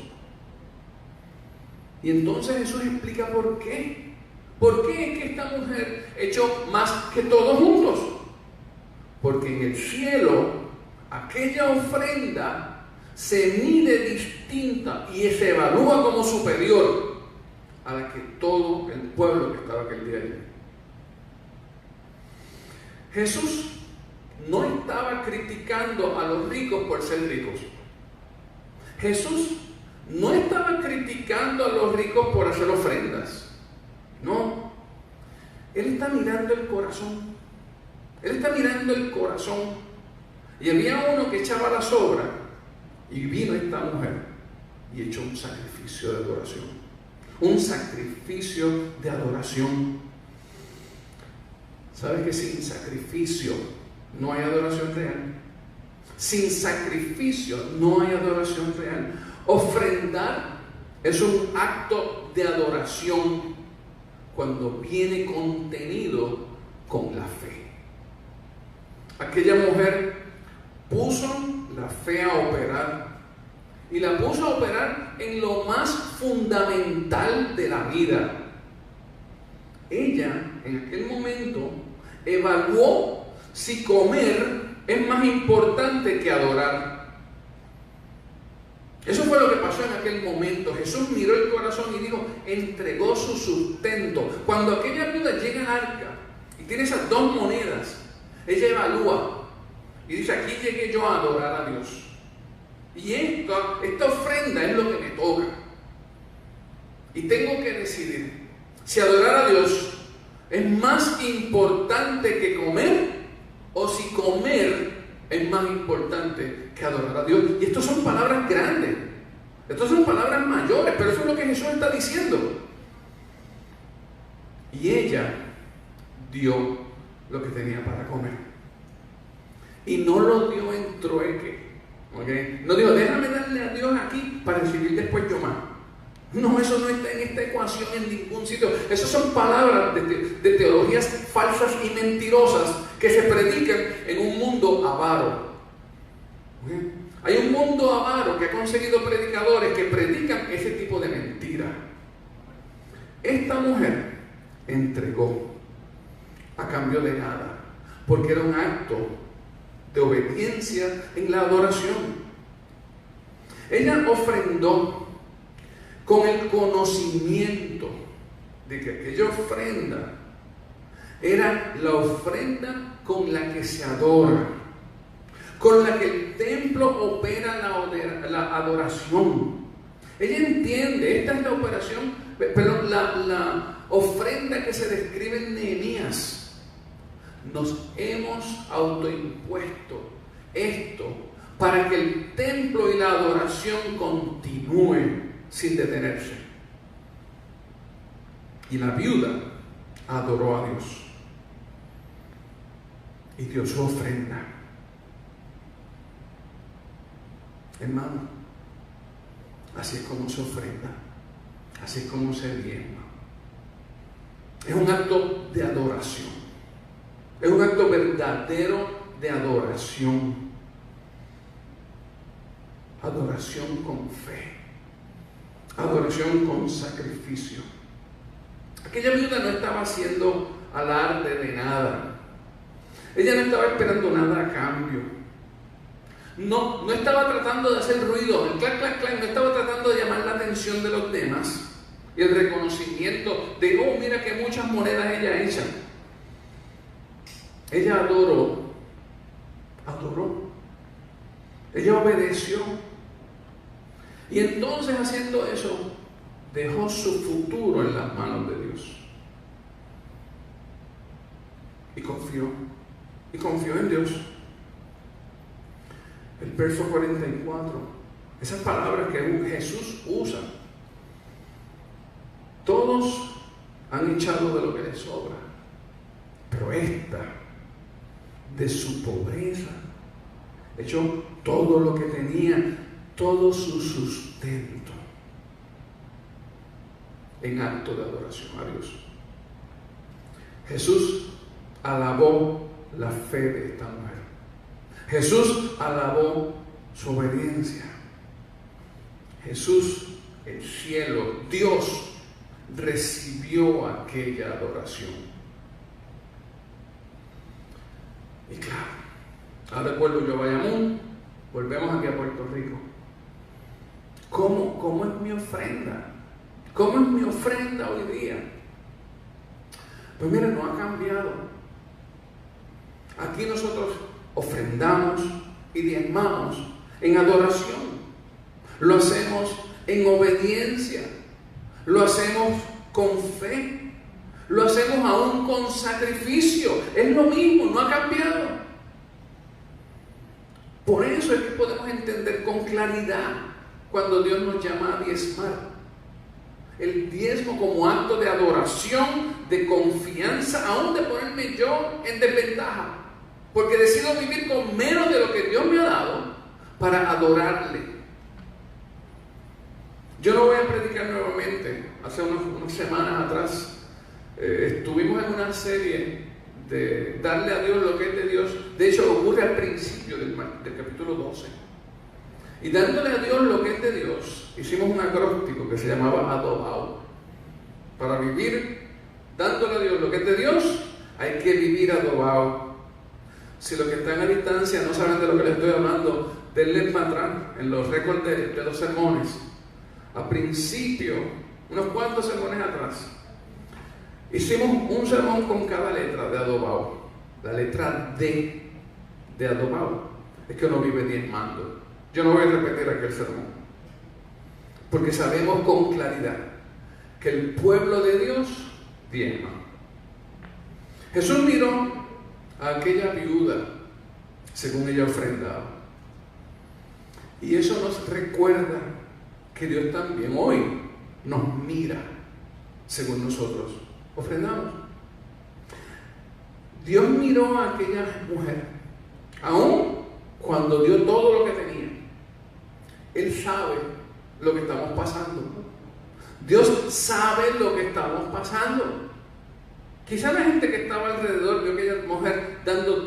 Y entonces Jesús explica por qué. ¿Por qué es que esta mujer echó más que todos juntos? Porque en el cielo aquella ofrenda se mide distinta y se evalúa como superior a la que todo el pueblo que estaba aquel día allí. Jesús no estaba criticando a los ricos por ser ricos. Jesús no estaba criticando a los ricos por hacer ofrendas. No. Él está mirando el corazón. Él está mirando el corazón. Y había uno que echaba la sobra. Y vino esta mujer y hecho un sacrificio de adoración. Un sacrificio de adoración. ¿Sabes que sin sacrificio no hay adoración real? Sin sacrificio no hay adoración real. Ofrendar es un acto de adoración cuando viene contenido con la fe. Aquella mujer puso la fe a operar, y la puso a operar en lo más fundamental de la vida. Ella, en aquel momento, evaluó si comer es más importante que adorar. Eso fue lo que pasó en aquel momento. Jesús miró el corazón y dijo, entregó su sustento. Cuando aquella viuda llega al arca y tiene esas 2 monedas, ella evalúa y dice, aquí llegué yo a adorar a Dios. Y esta ofrenda es lo que me toca. Y tengo que decidir si adorar a Dios es más importante que comer, o si comer es más importante que adorar a Dios. Y estas son palabras grandes, estas son palabras mayores, pero eso es lo que Jesús está diciendo. Y ella dio lo que tenía para comer, y no lo dio en trueque. ¿Okay? No dijo, déjame darle a Dios aquí para recibir después yo más. No, eso no está en esta ecuación en ningún sitio. Esas son palabras de teologías falsas y mentirosas que se predican en un mundo avaro. ¿Okay? Hay un mundo avaro que ha conseguido predicadores que predican ese tipo de mentira. Esta mujer entregó a cambio de nada, porque era un acto de obediencia en la adoración. Ella ofrendó con el conocimiento de que aquella ofrenda era la ofrenda con la que se adora, con la que el templo opera la adoración. Ella entiende, esta es la operación, pero la ofrenda que se describe en Nehemías. Nos hemos autoimpuesto esto para que el templo y la adoración continúen sin detenerse. Y la viuda adoró a Dios y dio su ofrenda. Hermano, así es como se ofrenda, así es como se diezma. Es un acto de adoración. Es un acto verdadero de adoración. Adoración con fe. Adoración con sacrificio. Aquella viuda no estaba haciendo alarde de nada. Ella no estaba esperando nada a cambio. No estaba tratando de hacer ruido, el clac, clac, clac. No estaba tratando de llamar la atención de los demás y el reconocimiento de, oh, mira que muchas monedas ella echa. Ella adoró. Ella obedeció. Y entonces, haciendo eso, dejó su futuro en las manos de Dios. Y confió en Dios. El verso 44, esas palabras que Jesús usa. Todos han echado de lo que les sobra, pero esta, de su pobreza, echó todo lo que tenía, todo su sustento, en acto de adoración a Dios. Jesús alabó la fe de esta mujer. Jesús alabó su obediencia. Jesús, el cielo, Dios, recibió aquella adoración. Y claro, ahora vuelvo yo a Bayamón, volvemos aquí a Puerto Rico. ¿Cómo es mi ofrenda? ¿Cómo es mi ofrenda hoy día? Pues mira, no ha cambiado. Aquí nosotros ofrendamos y diezmamos en adoración. Lo hacemos en obediencia. Lo hacemos con fe. Lo hacemos aún con sacrificio. Es lo mismo, no ha cambiado. Por eso es que podemos entender con claridad cuando Dios nos llama a diezmar. El diezmo como acto de adoración, de confianza, aún de ponerme yo en desventaja, porque decido vivir con menos de lo que Dios me ha dado para adorarle. Yo no voy a predicar nuevamente. Hace unas semanas atrás estuvimos en una serie de darle a Dios lo que es de Dios. De hecho, ocurre al principio del capítulo 12. Y dándole a Dios lo que es de Dios, hicimos un acróstico que se llamaba adobao. Para vivir dándole a Dios lo que es de Dios, hay que vivir adobao. Si los que están a distancia no saben de lo que les estoy hablando, denle para atrás en los récords de los sermones. A principio, unos cuantos sermones atrás, hicimos un sermón con cada letra de adobao. La letra D de adobao es que uno vive diezmando. Yo no voy a repetir aquel sermón, porque sabemos con claridad que el pueblo de Dios diezma. Jesús miró a aquella viuda según ella ofrendaba, y eso nos recuerda que Dios también hoy nos mira según nosotros ofrendamos. Dios miró a aquella mujer, aún cuando dio todo lo que tenía. Él sabe lo que estamos pasando. Dios sabe lo que estamos pasando. Quizá la gente que estaba alrededor vio a aquella mujer dando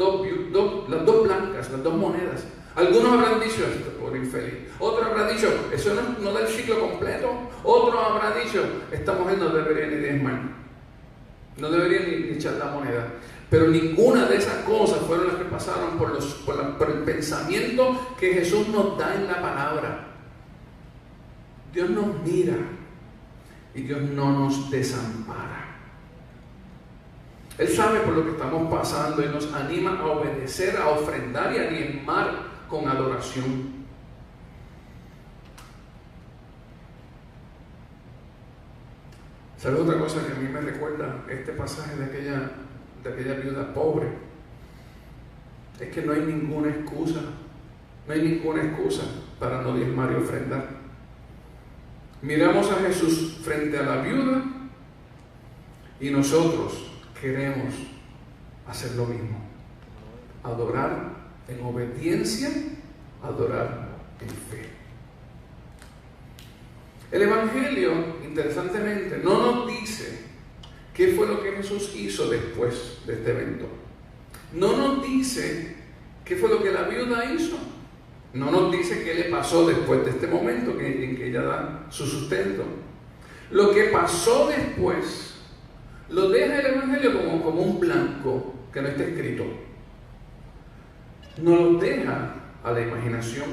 las dos blancas, las dos monedas. Algunos habrán dicho, esto por infeliz. Otro habrá dicho, eso no da el ciclo completo. Otro habrá dicho, esta mujer no debería ni diezmar, no debería ni echar la moneda. Pero ninguna de esas cosas fueron las que pasaron por el pensamiento que Jesús nos da en la palabra. Dios nos mira y Dios no nos desampara. Él sabe por lo que estamos pasando y nos anima a obedecer, a ofrendar y a diezmar con adoración. ¿Sabes otra cosa que a mí me recuerda este pasaje de aquella viuda pobre? Es que no hay ninguna excusa para no diezmar y ofrendar. Miramos a Jesús frente a la viuda y nosotros queremos hacer lo mismo: adorar en obediencia, adorar en fe. El Evangelio, interesantemente, no nos dice qué fue lo que Jesús hizo después de este evento. No nos dice qué fue lo que la viuda hizo. No nos dice qué le pasó después de este momento en que ella da su sustento. Lo que pasó después lo deja el Evangelio como un blanco que no está escrito. Nos lo deja a la imaginación,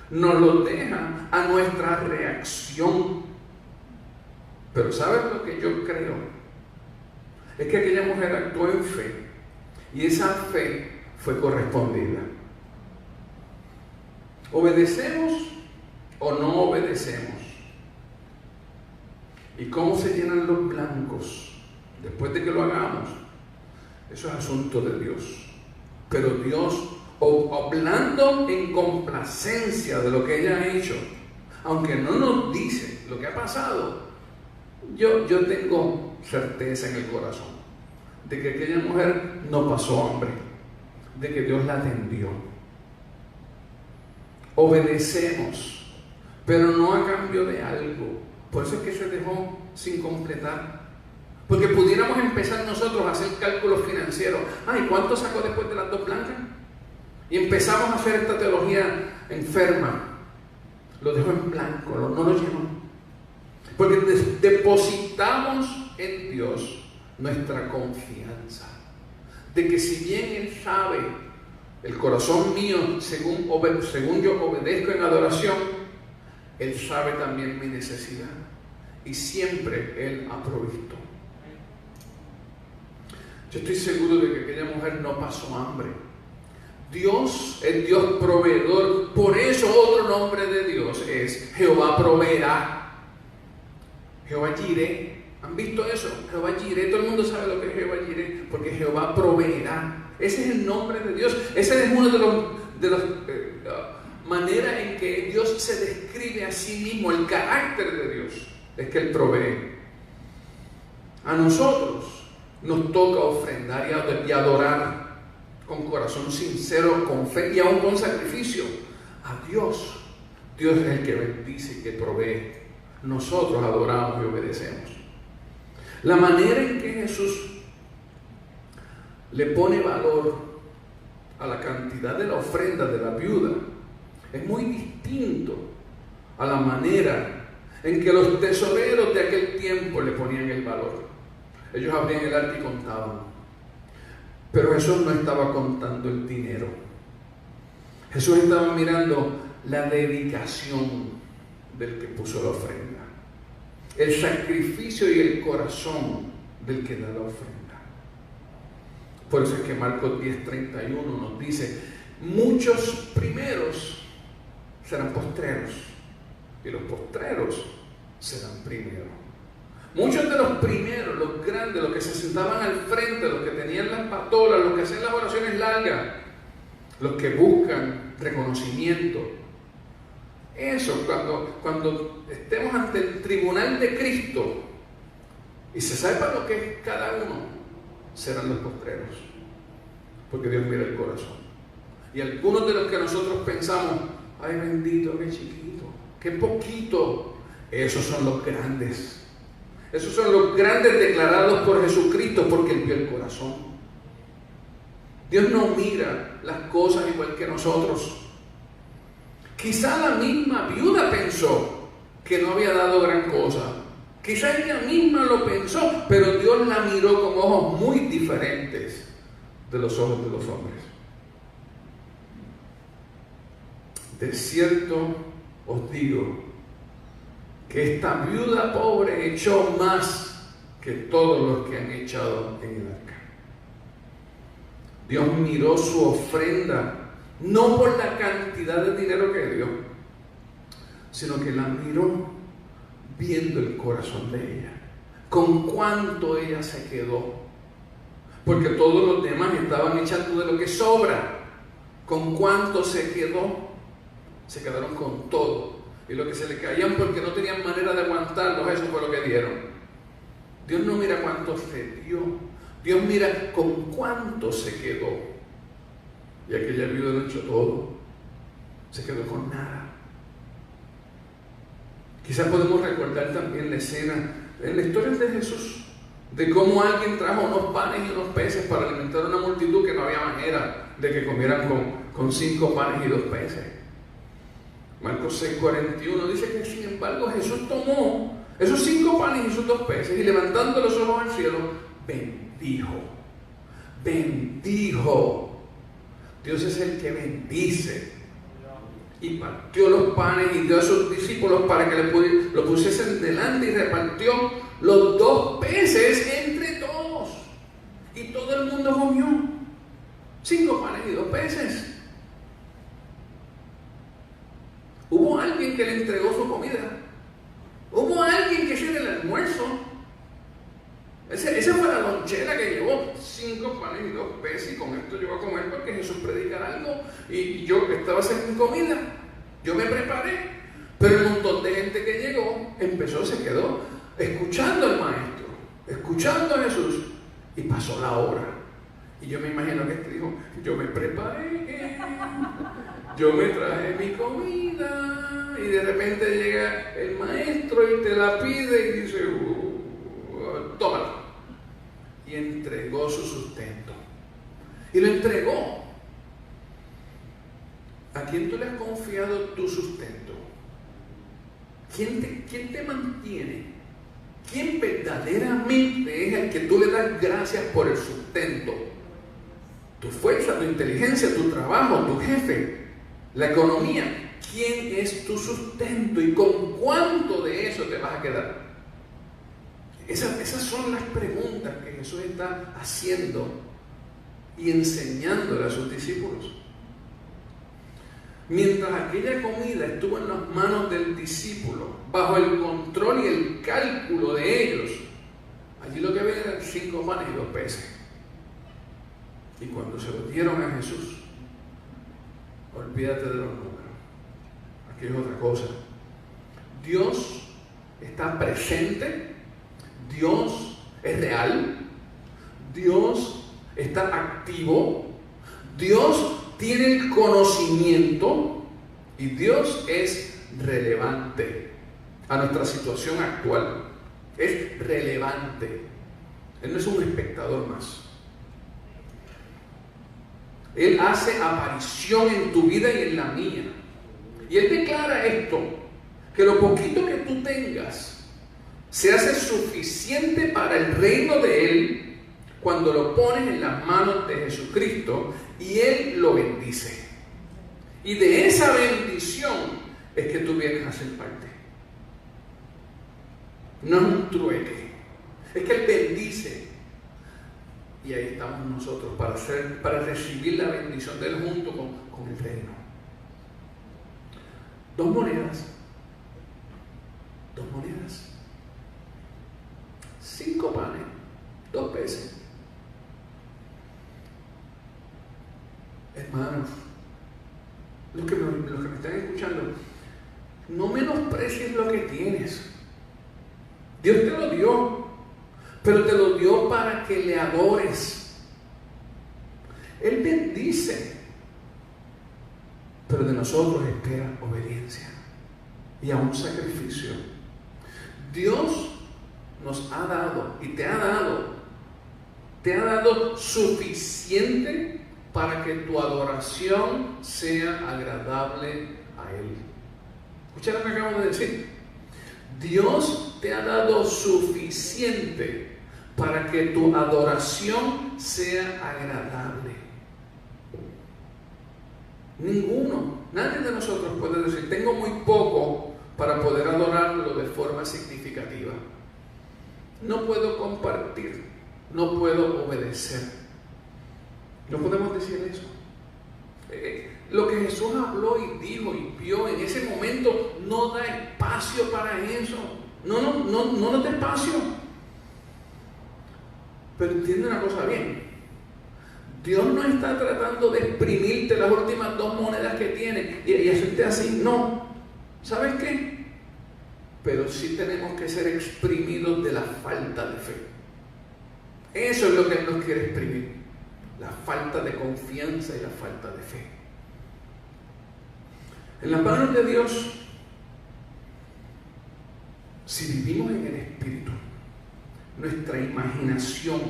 nos lo deja a nuestra reacción. Pero ¿sabes lo que yo creo? Es que aquella mujer actuó en fe y esa fe fue correspondida. ¿Obedecemos o no obedecemos? ¿Y cómo se llenan los blancos después de que lo hagamos? Eso es asunto de Dios. Pero Dios, hablando en complacencia de lo que ella ha hecho, aunque no nos dice lo que ha pasado, yo tengo certeza en el corazón de que aquella mujer no pasó hambre, de que Dios la atendió. Obedecemos, pero no a cambio de algo. Por eso es que se dejó sin completar. Porque pudiéramos empezar nosotros a hacer cálculos financieros. ¿Y cuánto sacó después de las dos blancas? Y empezamos a hacer esta teología enferma. Lo dejó en blanco, no lo llenó. Porque depositamos en Dios nuestra confianza. De que si bien Él sabe el corazón mío, según yo obedezco en adoración, Él sabe también mi necesidad. Y siempre Él ha provisto. Yo estoy seguro de que aquella mujer no pasó hambre. Dios es Dios proveedor. Por eso otro nombre de Dios es Jehová proveerá. Jehová Jireh. ¿Han visto eso? Jehová Jireh. Todo el mundo sabe lo que es Jehová Jireh, porque Jehová proveerá. Ese es el nombre de Dios. Ese es uno de los manera en que Dios se describe a sí mismo, el carácter de Dios, es que Él provee. A nosotros nos toca ofrendar y adorar con corazón sincero, con fe y aún con sacrificio a Dios. Dios es el que bendice y que provee. Nosotros adoramos y obedecemos. La manera en que Jesús le pone valor a la cantidad de la ofrenda de la viuda es muy distinto a la manera en que los tesoreros de aquel tiempo le ponían el valor. Ellos abrían el arca y contaban, pero Jesús no estaba contando el dinero. Jesús estaba mirando la dedicación del que puso la ofrenda, el sacrificio y el corazón del que da la ofrenda. Por eso es que Marcos 10:31 nos dice: muchos primeros serán postreros y los postreros serán primeros. Muchos de los primeros, los grandes, los que se sentaban al frente, los que tenían las patolas, los que hacían las oraciones largas, los que buscan reconocimiento, eso, cuando estemos ante el tribunal de Cristo y se sepa lo que es cada uno, serán los postreros, porque Dios mira el corazón. Y algunos de los que nosotros pensamos: ay, bendito, qué chiquito, qué poquito, esos son los grandes. Esos son los grandes declarados por Jesucristo, porque Él vio el corazón. Dios no mira las cosas igual que nosotros. Quizá la misma viuda pensó que no había dado gran cosa. Quizá ella misma lo pensó, pero Dios la miró con ojos muy diferentes de los ojos de los hombres. De cierto os digo que esta viuda pobre echó más que todos los que han echado en el arca. Dios miró su ofrenda no por la cantidad de dinero que dio, sino que la miró viendo el corazón de ella, con cuánto ella se quedó, porque todos los demás estaban echando de lo que sobra. Con cuánto se quedó, se quedaron con todo. Y lo que se le caían porque no tenían manera de aguantarlos, eso fue lo que dieron. Dios no mira cuánto se dio, Dios mira con cuánto se quedó. Y aquella viuda lo echó todo, se quedó con nada. Quizás podemos recordar también la escena en la historia de Jesús, de cómo alguien trajo unos panes y unos peces para alimentar a una multitud que no había manera de que comieran con 5 panes y 2 peces. Marcos 6:41 dice que sin embargo Jesús tomó esos 5 panes y sus 2 peces y levantando los ojos al cielo, bendijo. Dios es el que bendice. Y partió los panes y dio a sus discípulos para que lo pusiesen delante, y repartió los 2 peces entre todos. Y todo el mundo comió. 5 panes y 2 peces. Hubo alguien que le entregó su comida. Hubo alguien que hizo el almuerzo. Esa fue la lonchera que llevó 5 panes y 2 peces, y con esto yo voy a comer porque Jesús predica algo. Y yo estaba haciendo comida. Yo me preparé. Pero el montón de gente que llegó se quedó escuchando al maestro, escuchando a Jesús, y pasó la hora. Y yo me imagino que este dijo: yo me preparé, yo me traje mi comida, y de repente llega el maestro y te la pide y dice: tómala. Y entregó su sustento. Y lo entregó. ¿A quién tú le has confiado tu sustento? ¿Quién te mantiene? ¿Quién verdaderamente es el que tú le das gracias por el sustento? Tu fuerza, tu inteligencia, tu trabajo, tu jefe, la economía. ¿Quién es tu sustento y con cuánto de eso te vas a quedar? Esas son las preguntas que Jesús está haciendo y enseñándole a sus discípulos. Mientras aquella comida estuvo en las manos del discípulo, bajo el control y el cálculo de ellos, allí lo que había eran 5 panes y 2 peces. Y cuando se lo dieron a Jesús, olvídate de los números. que es otra cosa. Dios está presente, Dios es real, Dios está activo, Dios tiene el conocimiento y Dios es relevante a nuestra situación actual. Es relevante. Él no es un espectador más. Él hace aparición en tu vida y en la mía. Y Él declara esto, que lo poquito que tú tengas se hace suficiente para el reino de Él cuando lo pones en las manos de Jesucristo y Él lo bendice. Y de esa bendición es que tú vienes a ser parte. No es un trueque, es que Él bendice. Y ahí estamos nosotros para recibir la bendición de Él junto con el reino. 2 monedas. 5 panes, 2 peces. Hermanos, los que me están escuchando, no menosprecies lo que tienes. Dios te lo dio, pero te lo dio para que le adores. Él bendice, pero de nosotros espera obediencia y aún sacrificio. Dios nos ha dado y te ha dado suficiente para que tu adoración sea agradable a Él. ¿Escucha lo que acabo de decir? Dios te ha dado suficiente para que tu adoración sea agradable. Nadie de nosotros puede decir, tengo muy poco para poder adorarlo de forma significativa. No puedo compartir, no puedo obedecer. No podemos decir eso. Lo que Jesús habló y dijo y vio en ese momento no da espacio para eso. No nos da espacio. Pero entiende una cosa bien. Dios no está tratando de exprimirte las últimas 2 monedas que tienes y hacerte así. No. ¿Sabes qué? Pero sí tenemos que ser exprimidos de la falta de fe. Eso es lo que Él nos quiere exprimir. La falta de confianza y la falta de fe. En las manos de Dios, si vivimos en el Espíritu, nuestra imaginación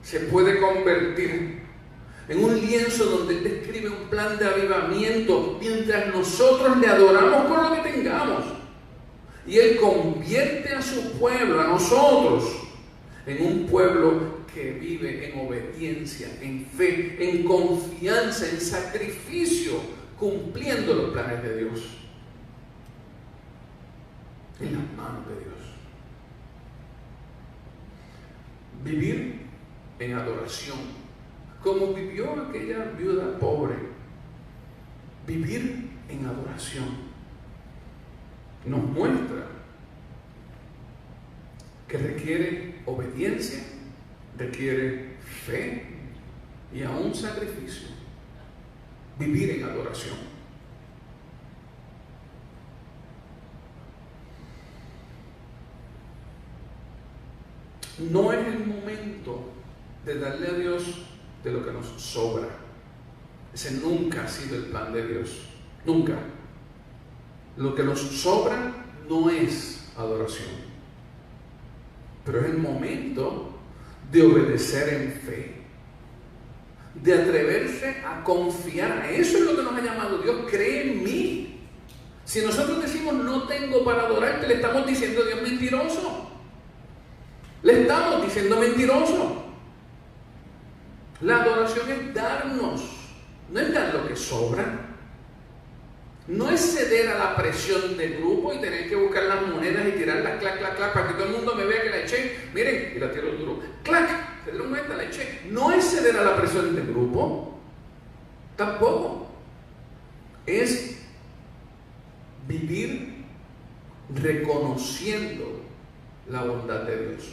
se puede convertir en un lienzo donde Él describe un plan de avivamiento mientras nosotros le adoramos con lo que tengamos. Y Él convierte a su pueblo, a nosotros, en un pueblo que vive en obediencia, en fe, en confianza, en sacrificio, cumpliendo los planes de Dios. En las manos de Dios. Vivir en adoración, como vivió aquella viuda pobre. Vivir en adoración nos muestra que requiere obediencia, requiere fe y aún sacrificio. Vivir en adoración. No es el momento de darle a Dios de lo que nos sobra. Ese nunca ha sido el plan de Dios. Nunca. Lo que nos sobra no es adoración. Pero es el momento de obedecer en fe. De atreverse a confiar. Eso es lo que nos ha llamado Dios. Cree en mí. Si nosotros decimos no tengo para adorarte, le estamos diciendo Dios mentiroso. Le estamos diciendo mentiroso. La adoración es darnos, no es dar lo que sobra. No es ceder a la presión del grupo y tener que buscar las monedas y tirarlas clac, clac, clac, para que todo el mundo me vea que la eché. Miren, y la tiro duro. Clac, se dieron cuenta, la eché. No es ceder a la presión del grupo. Tampoco. Es vivir reconociendo la bondad de Dios.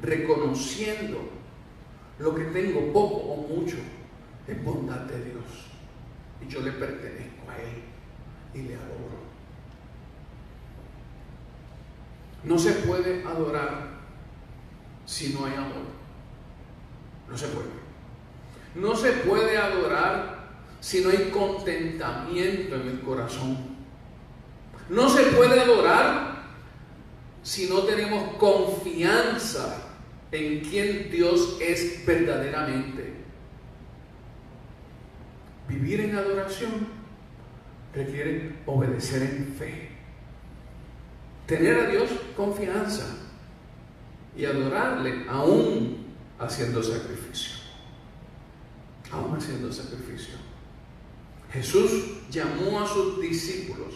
Reconociendo lo que tengo, poco o mucho, es bondad de Dios. Y yo le pertenezco a Él. y le adoro. No se puede adorar si no hay amor. No se puede. No se puede adorar si no hay contentamiento en el corazón. No se puede adorar si no tenemos confianza en quien Dios es verdaderamente. Vivir en adoración requiere obedecer en fe. Tener a Dios confianza y adorarle aún haciendo sacrificio. Aún haciendo sacrificio. Jesús llamó a sus discípulos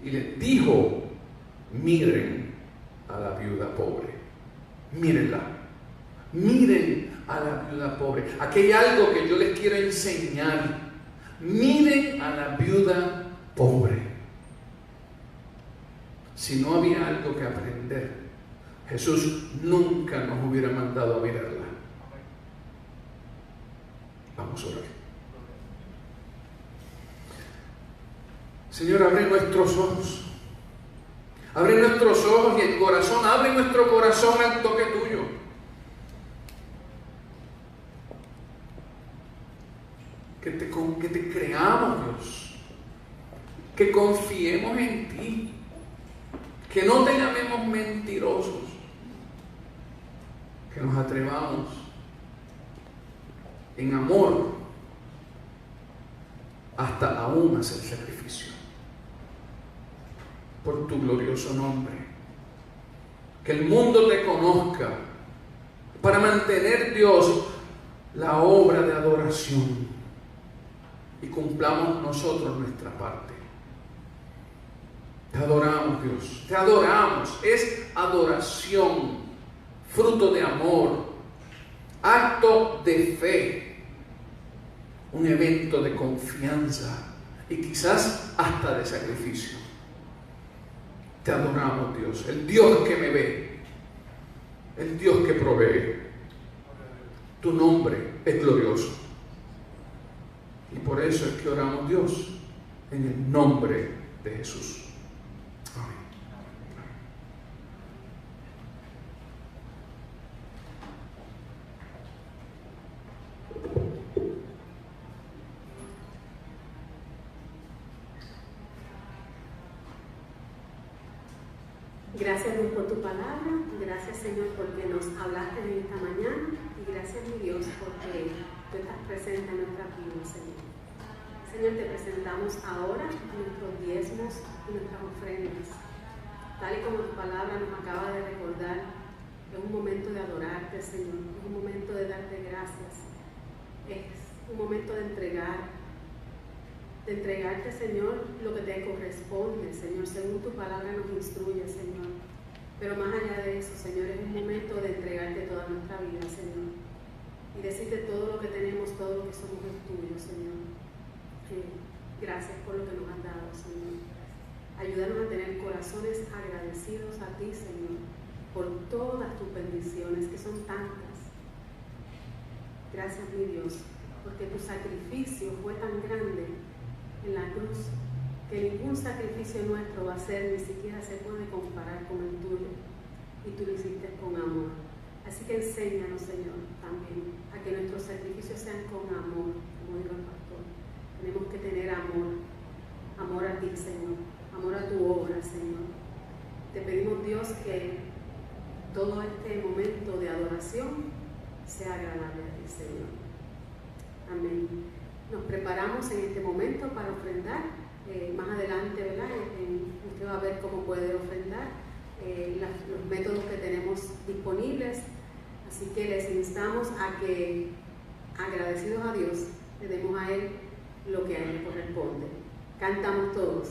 y les dijo: miren a la viuda pobre. Mírenla. Miren a la viuda pobre. Aquí hay algo que yo les quiero enseñar. Miren a la viuda pobre. Si no había algo que aprender, Jesús nunca nos hubiera mandado a mirarla. Vamos a orar. Señor, abre nuestros ojos. Abre nuestros ojos y el corazón. Abre nuestro corazón al toque tuyo. Que te creamos, Dios. Que confiemos en ti. Que no te llamemos mentirosos. Que nos atrevamos en amor hasta aún hacer sacrificio por tu glorioso nombre. Que el mundo te conozca para mantener, Dios, la obra de adoración y cumplamos nosotros nuestra parte. Te adoramos, Dios, te adoramos. Es adoración, fruto de amor, acto de fe, un evento de confianza y quizás hasta de sacrificio. Te adoramos, Dios, el Dios que me ve, el Dios que provee. Tu nombre es glorioso. Y por eso es que oramos, Dios, en el nombre de Jesús. Amén. Gracias, Dios, por tu palabra. Gracias, Señor, porque nos hablaste en esta mañana. Y gracias, mi Dios, porque tú estás presente en nuestras vidas, Señor. Señor, te presentamos ahora nuestros diezmos y nuestras ofrendas. Tal y como tu palabra nos acaba de recordar, es un momento de adorarte, Señor. Es un momento de darte gracias. Es un momento de entregarte, Señor, lo que te corresponde, Señor, según tu palabra nos instruye, Señor. Pero más allá de eso, Señor, es un momento de entregarte toda nuestra vida, Señor. Y decirte todo lo que tenemos, todo lo que somos es tuyo, Señor. Gracias por lo que nos has dado, Señor. Ayúdanos a tener corazones agradecidos a ti, Señor, por todas tus bendiciones, que son tantas. Gracias, mi Dios, porque tu sacrificio fue tan grande en la cruz, que ningún sacrificio nuestro va a ser, ni siquiera se puede comparar con el tuyo, y tú lo hiciste con amor. Así que enséñanos, Señor, también a que nuestros sacrificios sean con amor, como dijo el pastor. Tenemos que tener amor, amor a ti, Señor, amor a tu obra, Señor. Te pedimos, Dios, que todo este momento de adoración sea agradable a ti, Señor. Amén. Nos preparamos en este momento para ofrendar. Más adelante, ¿verdad? Usted va a ver cómo puede ofrendar, los métodos que tenemos disponibles. Así que les instamos a que, agradecidos a Dios, le demos a Él lo que a Él le corresponde. Cantamos todos.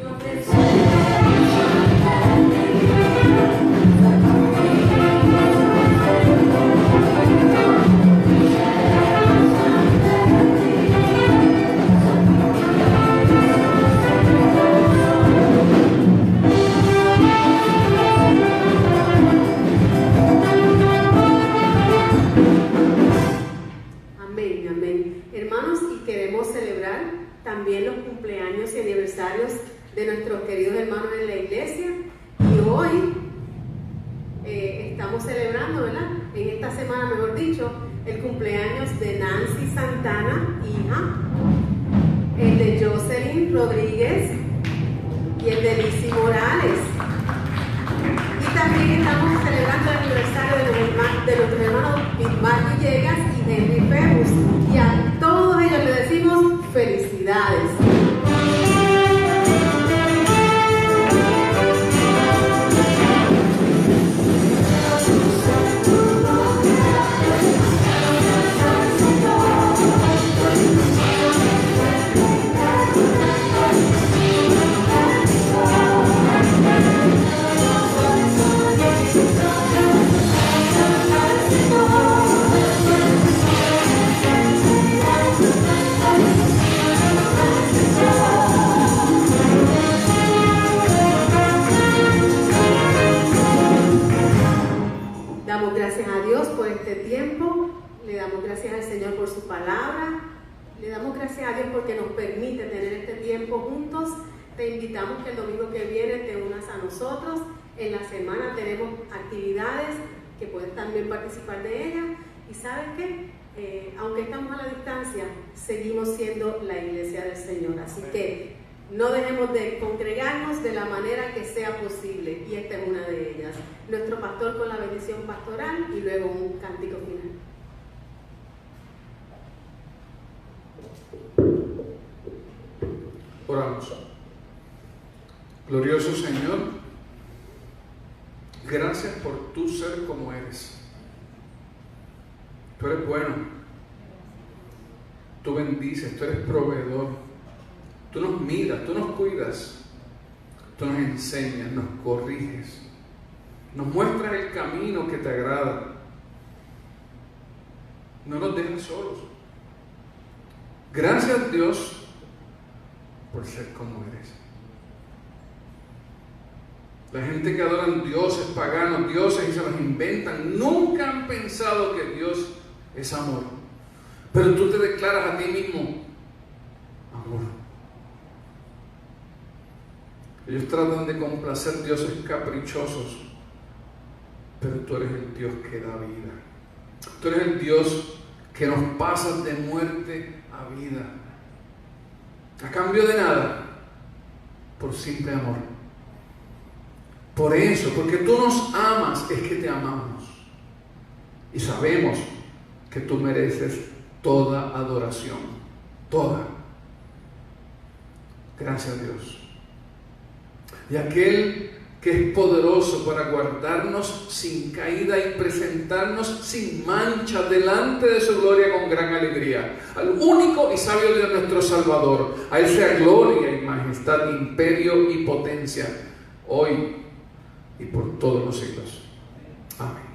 Yo te aniversarios de nuestros queridos hermanos en la iglesia. Y hoy estamos celebrando, ¿verdad? En esta semana, mejor dicho, el cumpleaños de Nancy Santana, hija, el de Jocelyn Rodríguez y el de Lizzy Morales. Y también estamos celebrando el aniversario de nuestros hermanos Ismael Villegas y Henry Ferrus. Y a todos ellos les decimos felicidades. Damos gracias a Dios por este tiempo, le damos gracias al Señor por su palabra, le damos gracias a Dios porque nos permite tener este tiempo juntos. Te invitamos que el domingo que viene te unas a nosotros. En la semana tenemos actividades que puedes también participar de ellas. Y ¿sabes qué? Aunque estamos a la distancia, seguimos siendo la iglesia del Señor. Así que no dejemos de congregarnos de la manera que sea posible, y esta es una de ellas. Nuestro pastor con la bendición pastoral y luego un cántico final. Oramos. Glorioso Señor, gracias por tu ser como eres. Tú eres bueno, tú bendices, tú eres proveedor. Tú nos miras, tú nos cuidas, tú nos enseñas, nos corriges, nos muestras el camino que te agrada. No nos dejas solos. Gracias, Dios, por ser como eres. La gente que adoran dioses paganos, dioses y se los inventan, nunca han pensado que Dios es amor. Pero tú te declaras a ti mismo amor. Ellos tratan de complacer dioses caprichosos, pero tú eres el Dios que da vida. Tú eres el Dios que nos pasas de muerte a vida. A cambio de nada, por simple amor. Por eso, porque tú nos amas, es que te amamos. Y sabemos que tú mereces toda adoración. Toda. Gracias, Dios. Y aquel que es poderoso para guardarnos sin caída y presentarnos sin mancha delante de su gloria con gran alegría. Al único y sabio Dios nuestro Salvador, a Él sea gloria y majestad, imperio y potencia, hoy y por todos los siglos. Amén.